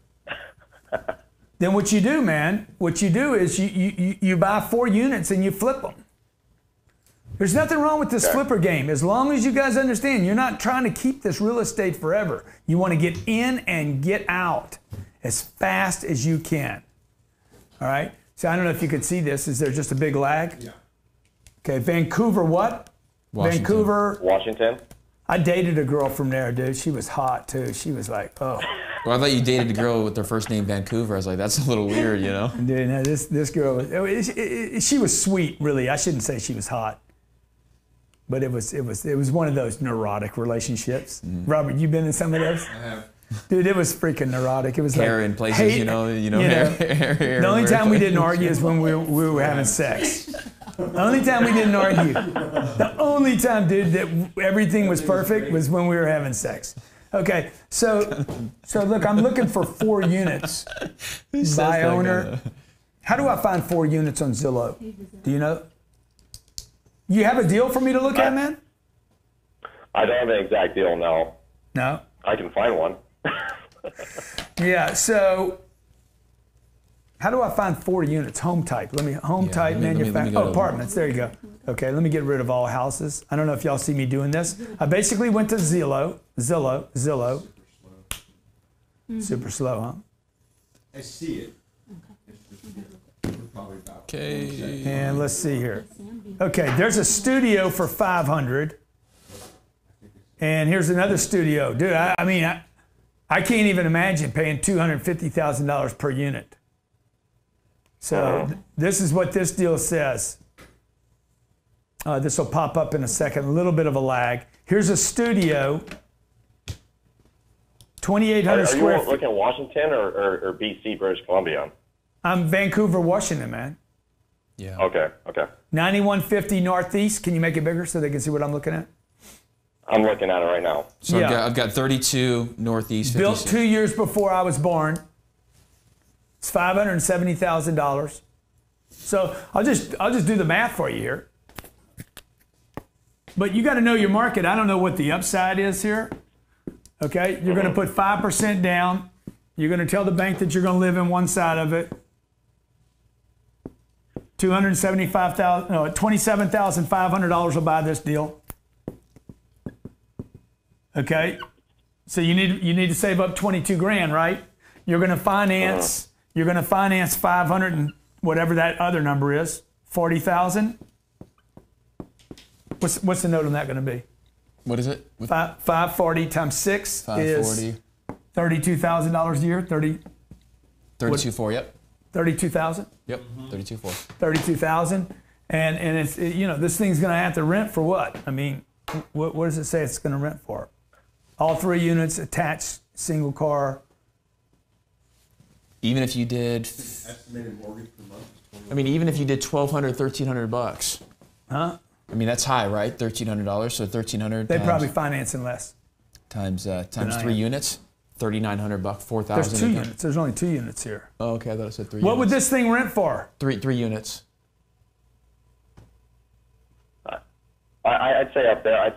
then what you do, man, is you buy 4 units and you flip them. There's nothing wrong with this flipper game. As long as you guys understand, you're not trying to keep this real estate forever. You want to get in and get out as fast as you can. All right? So I don't know if you could see this. Is there just a big lag? Yeah. Okay, Vancouver what? Washington. Vancouver. Washington. I dated a girl from there, dude. She was hot, too. She was like, oh. Well, I thought you dated a girl with their first name Vancouver. I was like, that's a little weird, you know? Dude, no, this girl, she was sweet, really. I shouldn't say she was hot. But it was one of those neurotic relationships. Mm-hmm. Robert, you been in some of those? I have. Dude, it was freaking neurotic. It was hair like in places, you know, hair. The only time we didn't argue is when we were having sex. The only time we didn't argue. The only time, dude, that everything was perfect was when we were having sex. Okay, so look, I'm looking for 4 units. Buy owner. How do I find 4 units on Zillow? Do you know? You have a deal for me to look at, man? I don't have an exact deal, no. No? I can find one. Yeah, so how do I find 4 units? Home type. Type manufacturing. Apartments. There you go. Okay, let me get rid of all houses. I don't know if y'all see me doing this. I basically went to Zillow. Super slow, huh? I see it. Okay. And let's see here. Okay, there's a studio for $500. And here's another studio. Dude, I mean, I can't even imagine paying $250,000 per unit. So this is what this deal says. This will pop up in a second, a little bit of a lag. Here's a studio, 2,800 square feet. Are you looking at Washington or BC, British Columbia? I'm Vancouver, Washington, man. Yeah. Okay. 9150 Northeast. Can you make it bigger so they can see what I'm looking at? I'm looking at it right now. So yeah. I've got 32 Northeast. 56. Built 2 years before I was born. It's $570,000. So I'll just do the math for you here. But you got to know your market. I don't know what the upside is here. Okay, you're going to put 5% down. You're going to tell the bank that you're going to live in one side of it. $27,500 will buy this deal. Okay, so you need to save up 22 grand, right? You're going to finance 500 and whatever that other number is, 40,000. What's the note on that going to be? What is it? 540 times 6 is $32,000 a year. 32.4. Yep. 32,000. Yep. 32.4. 32,000, and it's this thing's going to have to rent for what? I mean, what does it say it's going to rent for? All 3 units, attached, single car. Even if you did, Estimated mortgage per month. I mean, even if you did $1,200, $1,300. Huh? I mean, that's high, right? $1,300. So 1,300. They probably financing less. Times 3 units, $3,900, 4,000. There's 2 units. There's only 2 units here. Oh, okay. I thought it said 3. What would this thing rent for? Three units. I'd say up there. A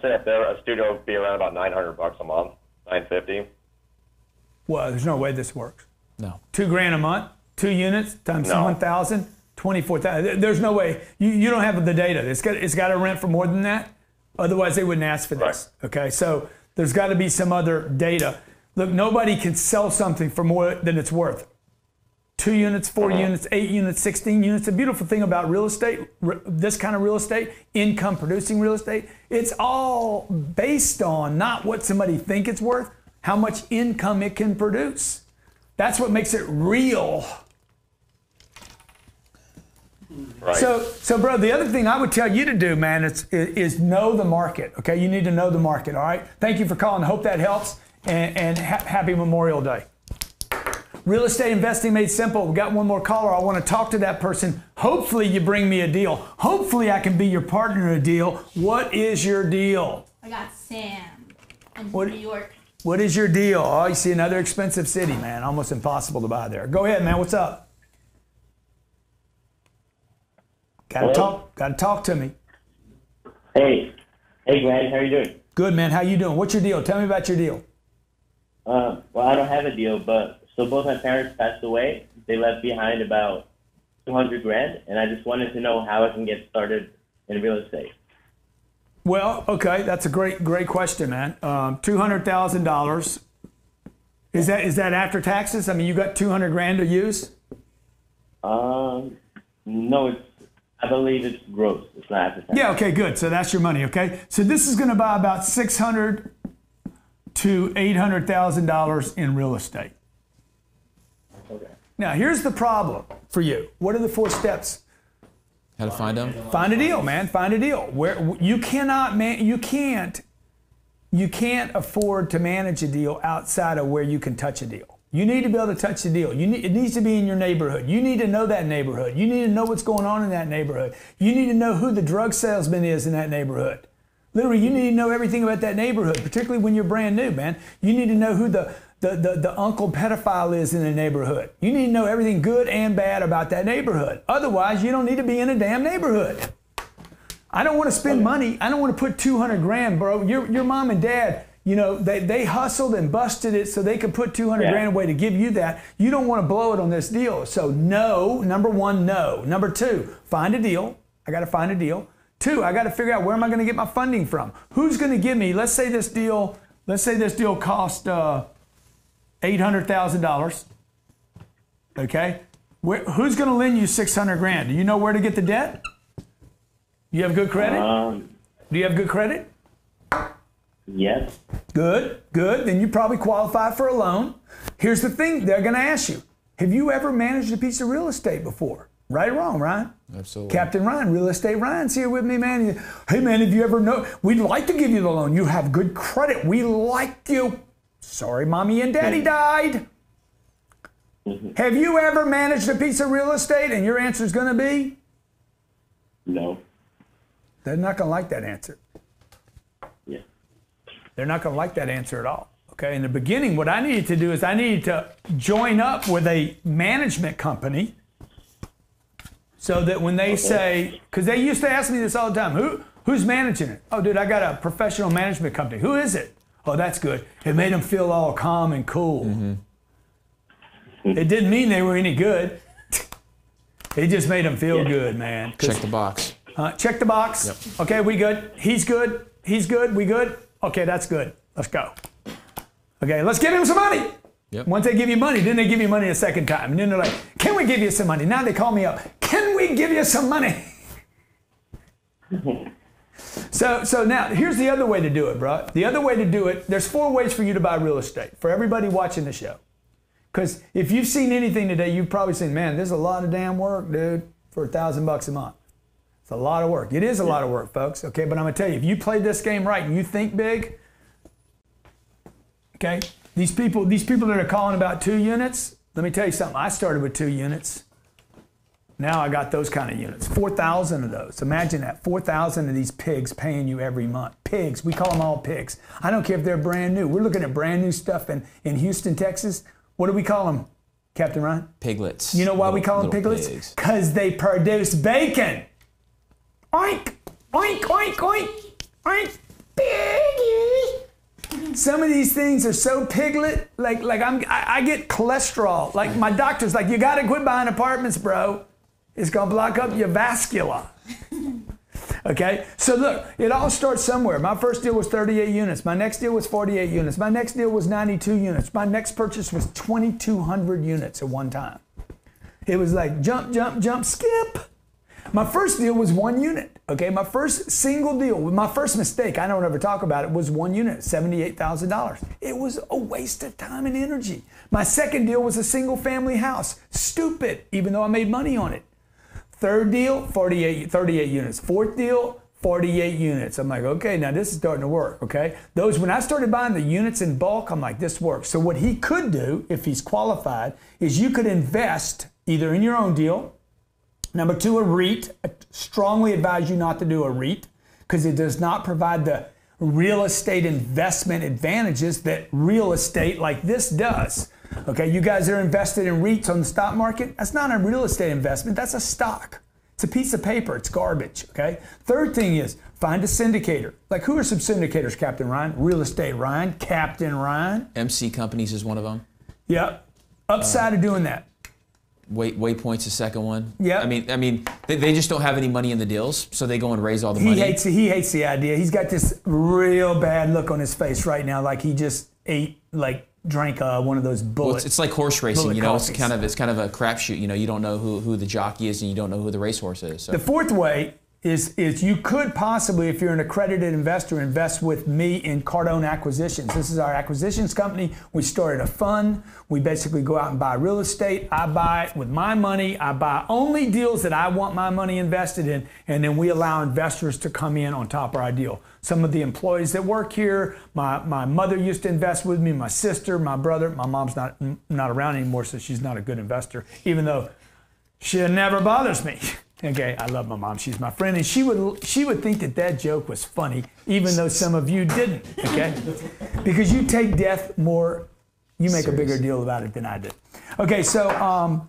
studio would be around about $900 a month, $950. Well, there's no way this works. No. $2 grand a month, 2 units times No. 1,000, 24,000. There's no way. You don't have the data. It's got to rent for more than that. Otherwise, they wouldn't ask for this. Right. Okay, so there's got to be some other data. Look, nobody can sell something for more than it's worth. 2 units, 4 units, 8 units, 16 units. The beautiful thing about real estate, this kind of real estate, income producing real estate, it's all based on not what somebody think it's worth, how much income it can produce. That's what makes it real. Right. So, bro, the other thing I would tell you to do, man, is know the market. Okay, you need to know the market. All right. Thank you for calling. Hope that helps. And happy Memorial Day. Real estate investing made simple. We got one more caller. I want to talk to that person. Hopefully, you bring me a deal. Hopefully, I can be your partner in a deal. What is your deal? I got Sam in What- New York. What is your deal? Oh, you see another expensive city, man. Almost impossible to buy there. Go ahead, man. What's up? Gotta talk to me. Hey, Grant, how are you doing? Good, man. How you doing? What's your deal? Tell me about your deal. Well, I don't have a deal, but so both my parents passed away. They left behind about 200 grand, and I just wanted to know how I can get started in real estate. Well, okay, that's a great question, man. $200,000. Is that after taxes? I mean, you got 200 grand to use? No, I believe it's gross. It's not after taxes. Yeah. Okay. Good. So that's your money. Okay. So this is going to buy about $600,000 to $800,000 in real estate. Okay. Now, here's the problem for you. What are the 4 steps? How to find them? Find a deal, man. Find a deal. Where you cannot, man, you can't afford to manage a deal outside of where you can touch a deal. You need to be able to touch the deal. It needs to be in your neighborhood. You need to know that neighborhood. You need to know what's going on in that neighborhood. You need to know who the drug salesman is in that neighborhood. Literally, you need to know everything about that neighborhood, particularly when you're brand new, man. You need to know who the uncle pedophile is in the neighborhood. You need to know everything good and bad about that neighborhood. Otherwise, you don't need to be in a damn neighborhood. I don't want to spend money. I don't want to put 200 grand, bro. Your mom and dad, they hustled and busted it so they could put 200 grand away to give you that. You don't want to blow it on this deal. So no, number 1, no. Number 2, find a deal. I got to find a deal. 2, I got to figure out where am I going to get my funding from? Who's going to give me, let's say this deal cost $800,000. Okay? Who's going to lend you 600 grand? Do you know where to get the debt? Do you have good credit? Do you have good credit? Yes. Good. Then you probably qualify for a loan. Here's the thing they're going to ask you. Have you ever managed a piece of real estate before? Right or wrong, Ryan? Absolutely. Captain Ryan, Real Estate Ryan's here with me, man. Hey, man, have you ever know? We'd like to give you the loan. You have good credit. We like you. Sorry, mommy and daddy died. Have you ever managed a piece of real estate? And your answer is going to be? No. They're not going to like that answer. Yeah. They're not going to like that answer at all. Okay, in the beginning, what I needed to do is I needed to join up with a management company So that when they say, because they used to ask me this all the time, who's managing it? Oh, dude, I got a professional management company. Who is it? Oh, that's good. It made them feel all calm and cool. It didn't mean they were any good. It just made them feel good, man. Check the box. Check the box. Yep. Okay, we good. He's good. He's good. We good. Okay, that's good. Let's go. Okay, let's give him some money. Yep. Once they give you money, then they give you money a second time. And then they're like, can we give you some money? Now they call me up. Can we give you some money? So now, here's the other way to do it, bro. The other way to do it, there's 4 ways for you to buy real estate for everybody watching the show. Because if you've seen anything today, you've probably seen, man, there's a lot of damn work, dude, for $1,000 a month. It's a lot of work. It is a lot of work, folks. Okay, but I'm going to tell you, if you play this game right and you think big, okay, these people that are calling about 2 units, let me tell you something. I started with 2 units. Now I got those kind of units, 4,000 of those. Imagine that, 4,000 of these pigs paying you every month. Pigs, we call them all pigs. I don't care if they're brand new. We're looking at brand new stuff in Houston, Texas. What do we call them, Captain Ryan? Piglets. You know why we call them piglets? Because they produce bacon. Oink, oink, oink, oink, oink, piggy. Some of these things are so piglet, I get cholesterol. Like my doctor's like, you got to quit buying apartments, bro. It's going to block up your vascular. Okay, so look, it all starts somewhere. My first deal was 38 units. My next deal was 48 units. My next deal was 92 units. My next purchase was 2,200 units at one time. It was like jump, jump, jump, skip. My first deal was 1 unit. Okay, my first single deal, my first mistake, I don't ever talk about it, was 1 unit, $78,000. It was a waste of time and energy. My second deal was a single family house. Stupid, even though I made money on it. Third deal, 38 units. Fourth deal, 48 units. I'm like, okay, now this is starting to work, okay? When I started buying the units in bulk, I'm like, this works. So what he could do, if he's qualified, is you could invest either in your own deal. Number 2, a REIT. I strongly advise you not to do a REIT because it does not provide the real estate investment advantages that real estate like this does. Okay, you guys are invested in REITs on the stock market. That's not a real estate investment. That's a stock. It's a piece of paper. It's garbage, okay? Third thing is find a syndicator. Like who are some syndicators, Captain Ryan? Real Estate Ryan, Captain Ryan. MC Companies is one of them. Yep. Upside of doing that. Waypoint's the second one. Yeah. I mean, they just don't have any money in the deals, so they go and raise all the money. He hates the idea. He's got this real bad look on his face right now, like he just drank one of those bullets. Well, it's like horse racing, you know. It's kind of a crapshoot. You know, you don't know who the jockey is, and you don't know who the racehorse is. So. The fourth way is you could possibly, if you're an accredited investor, invest with me in Cardone Acquisitions. This is our acquisitions company. We started a fund. We basically go out and buy real estate. I buy it with my money. I buy only deals that I want my money invested in, and then we allow investors to come in on top of our deal. Some of the employees that work here, my mother used to invest with me, my sister, my brother. My mom's not around anymore, so she's not a good investor, even though she never bothers me. Okay, I love my mom. She's my friend, and she would think that joke was funny, even though some of you didn't. Okay, because you take death more, you make a bigger deal about it than I did. Okay, so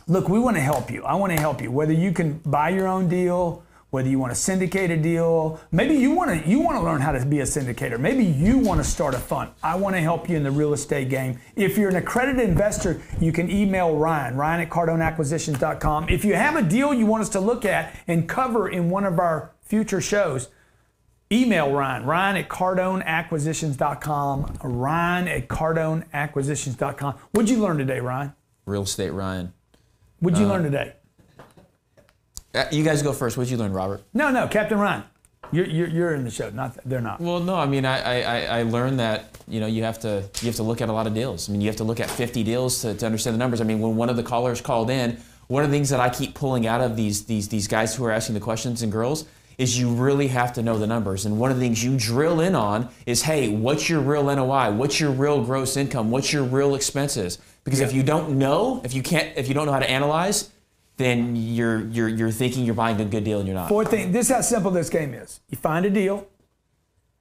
look, we want to help you. I want to help you. Whether you can buy your own deal, whether you want to syndicate a deal, maybe you want to learn how to be a syndicator. Maybe you want to start a fund. I want to help you in the real estate game. If you're an accredited investor, you can email Ryan at CardoneAcquisitions.com. If you have a deal you want us to look at and cover in one of our future shows, email Ryan at CardoneAcquisitions.com, at CardoneAcquisitions.com. What'd you learn today, Ryan? Real estate, Ryan. What'd you learn today? You guys go first. What'd you learn, Robert? No, Captain Ryan. You're in the show. They're not. Well, no. I mean, I learned that you have to look at a lot of deals. I mean, you have to look at 50 deals to understand the numbers. I mean, when one of the callers called in, one of the things that I keep pulling out of these guys who are asking the questions and girls is you really have to know the numbers. And one of the things you drill in on is, hey, what's your real NOI? What's your real gross income? What's your real expenses? Because if you don't know, if you don't know how to analyze, then you're thinking you're buying a good deal and you're not. Fourth thing, this is how simple this game is. You find a deal.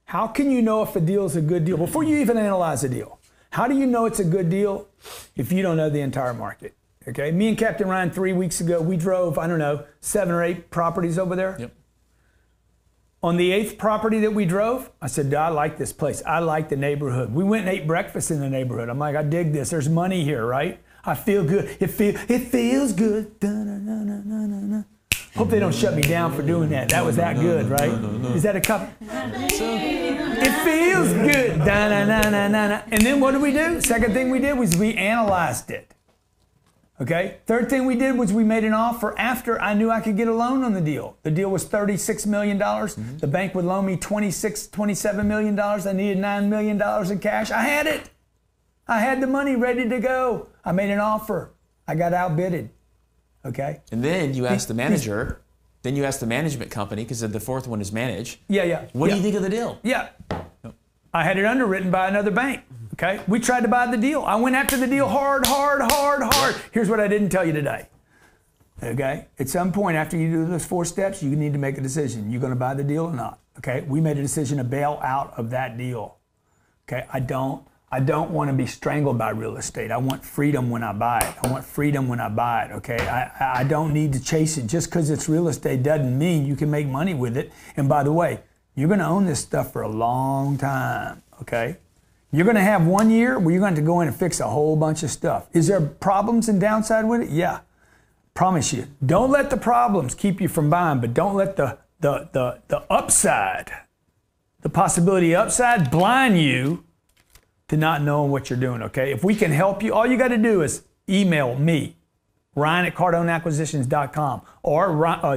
How can you know if a deal is a good deal? Before you even analyze a deal, how do you know it's a good deal if you don't know the entire market? Okay, me and Captain Ryan 3 weeks ago, we drove, I don't know, 7 or 8 properties over there. Yep. On the 8th property that we drove, I said, I like this place. I like the neighborhood. We went and ate breakfast in the neighborhood. I'm like, I dig this. There's money here, right? I feel good. It feels good. Da-na-na-na-na-na. Hope they don't shut me down for doing that. That was that good, right? Is that a cup? It feels good. Da-na-na-na-na-na. And then what did we do? Second thing we did was we analyzed it. Okay. Third thing we did was we made an offer after I knew I could get a loan on the deal. The deal was $36 million. The bank would loan me $27 million. I needed $9 million in cash. I had it. I had the money ready to go. I made an offer. I got outbidded. Okay. And then you asked the manager, then you asked the management company, because the fourth one is manage. Yeah. What do you think of the deal? Yeah. I had it underwritten by another bank. Okay. We tried to buy the deal. I went after the deal hard. Here's what I didn't tell you today. Okay. At some point after you do those 4 steps, you need to make a decision. You're going to buy the deal or not. Okay. We made a decision to bail out of that deal. Okay. I don't want to be strangled by real estate. I want freedom when I buy it. I want freedom when I buy it, okay? I don't need to chase it. Just because it's real estate doesn't mean you can make money with it. And by the way, you're going to own this stuff for a long time, okay? You're going to have 1 year where you're going to go in and fix a whole bunch of stuff. Is there problems and downside with it? Yeah. Promise you. Don't let the problems keep you from buying, but don't let the upside, the possibility upside blind you to not knowing what you're doing, okay? If we can help you, all you got to do is email me, Ryan@CardoneAcquisitions.com or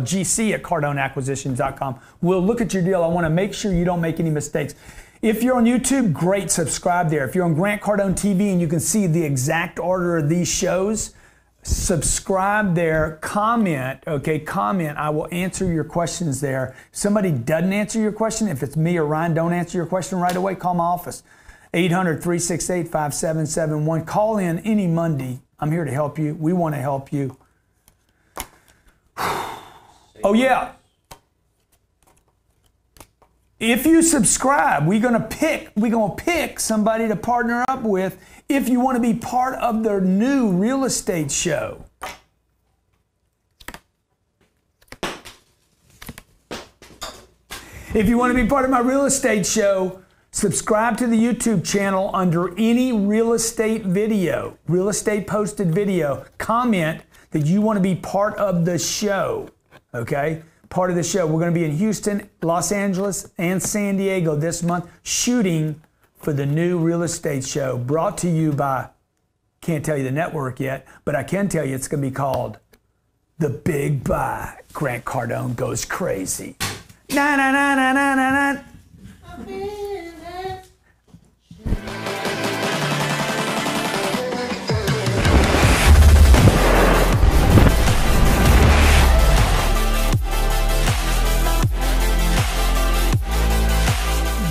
GC@CardoneAcquisitions.com. We'll look at your deal. I want to make sure you don't make any mistakes. If you're on YouTube, great, subscribe there. If you're on Grant Cardone TV and you can see the exact order of these shows, subscribe there, comment, okay, comment. I will answer your questions there. If somebody doesn't answer your question, if it's me or Ryan, don't answer your question right away, call my office. 800-368-5771. Call in any Monday. I'm here to help you. We want to help you. Oh, yeah. If you subscribe, we're gonna pick somebody to partner up with if you want to be part of their new real estate show. If you want to be part of my real estate show, subscribe to the YouTube channel under any real estate video, real estate posted video. Comment that you want to be part of the show, okay? Part of the show. We're going to be in Houston, Los Angeles, and San Diego this month shooting for the new real estate show brought to you by, can't tell you the network yet, but I can tell you it's going to be called The Big Buy. Grant Cardone Goes Crazy. Na na na na na na na.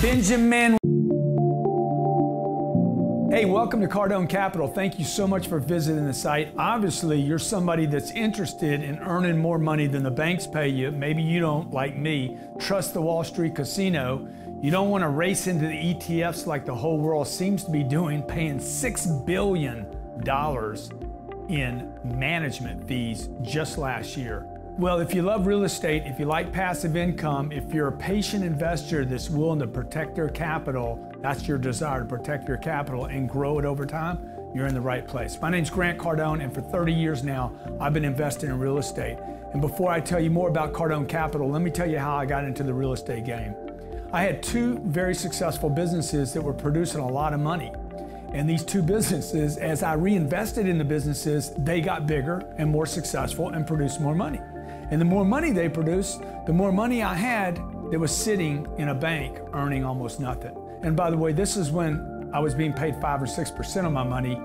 Benjamin. Hey, welcome to Cardone Capital. Thank you so much for visiting the site. Obviously, you're somebody that's interested in earning more money than the banks pay you. Maybe you don't, like me, trust the Wall Street casino. You don't want to race into the ETFs like the whole world seems to be doing, paying $6 billion in management fees just last year. Well, if you love real estate, if you like passive income, if you're a patient investor that's willing to protect their capital, that's your desire to protect your capital and grow it over time, you're in the right place. My name's Grant Cardone, and for 30 years now, I've been investing in real estate. And before I tell you more about Cardone Capital, let me tell you how I got into the real estate game. I had 2 very successful businesses that were producing a lot of money. And these 2 businesses, as I reinvested in the businesses, they got bigger and more successful and produced more money. And the more money they produced, the more money I had that was sitting in a bank earning almost nothing. And by the way, this is when I was being paid 5 or 6% of my money.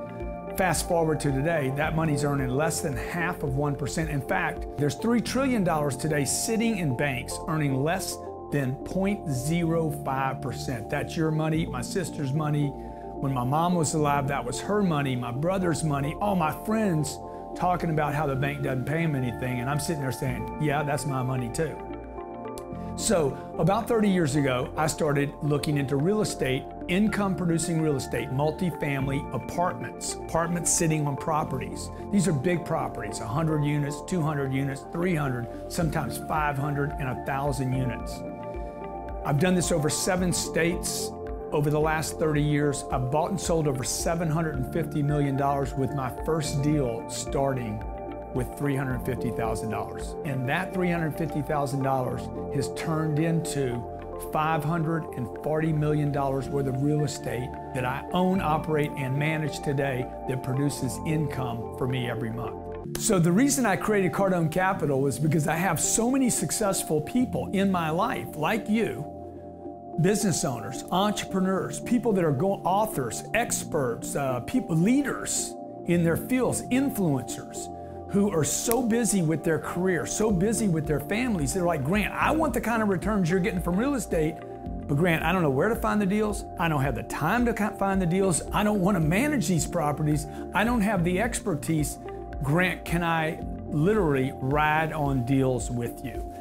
Fast forward to today, that money's earning less than half of 1%. In fact, there's $3 trillion today sitting in banks earning less than 0.05%. That's your money, my sister's money. When my mom was alive, that was her money, my brother's money, all my friends talking about how the bank doesn't pay them anything, and I'm sitting there saying, yeah, that's my money too. So about 30 years ago, I started looking into real estate, income producing real estate, multifamily apartments sitting on properties. These are big properties, 100 units, 200 units, 300, sometimes 500 and 1,000 units. I've done this over 7 states. Over the last 30 years, I've bought and sold over $750 million with my first deal starting with $350,000. And that $350,000 has turned into $540 million worth of real estate that I own, operate, and manage today that produces income for me every month. So the reason I created Cardone Capital was because I have so many successful people in my life, like you, business owners, entrepreneurs, people that are authors, experts, people, leaders in their fields, influencers, who are so busy with their career, so busy with their families. They're like, Grant, I want the kind of returns you're getting from real estate, but Grant, I don't know where to find the deals. I don't have the time to find the deals. I don't want to manage these properties. I don't have the expertise. Grant, can I literally ride on deals with you?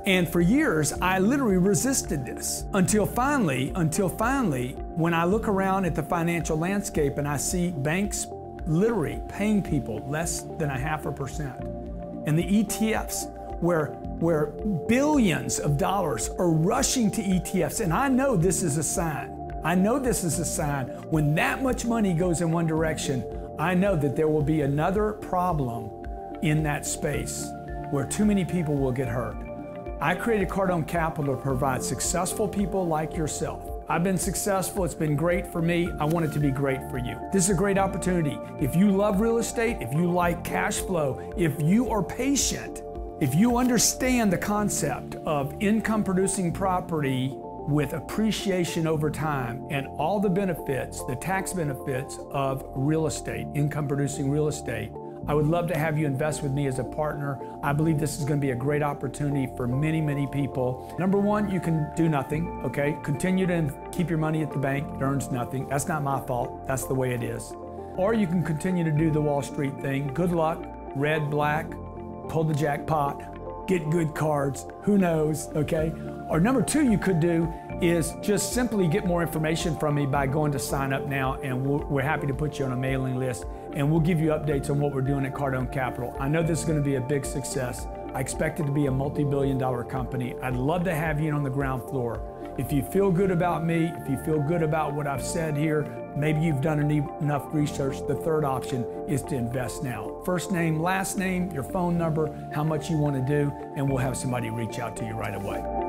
And for years, I literally resisted this until finally, when I look around at the financial landscape and I see banks literally paying people less than 0.5%. And the ETFs, where billions of dollars are rushing to ETFs. And I know this is a sign. I know this is a sign. When that much money goes in one direction, I know that there will be another problem in that space where too many people will get hurt. I created Cardone Capital to provide successful people like yourself. I've been successful, it's been great for me, I want it to be great for you. This is a great opportunity. If you love real estate, if you like cash flow, if you are patient, if you understand the concept of income producing property with appreciation over time and all the benefits, the tax benefits of real estate, income producing real estate, I would love to have you invest with me as a partner. I believe this is going to be a great opportunity for many, many people. Number one, you can do nothing, okay? Continue to keep your money at the bank. It earns nothing. That's not my fault. That's the way it is. Or you can continue to do the Wall Street thing. Good luck, red, black, pull the jackpot, get good cards, who knows, okay? Or number two you could do is just simply get more information from me by going to sign up now, and we're happy to put you on a mailing list, and we'll give you updates on what we're doing at Cardone Capital. I know this is going to be a big success. I expect it to be a multi-billion-dollar company. I'd love to have you on the ground floor. If you feel good about me, if you feel good about what I've said here, maybe you've done enough research, the third option is to invest now. First name, last name, your phone number, how much you want to do, and we'll have somebody reach out to you right away.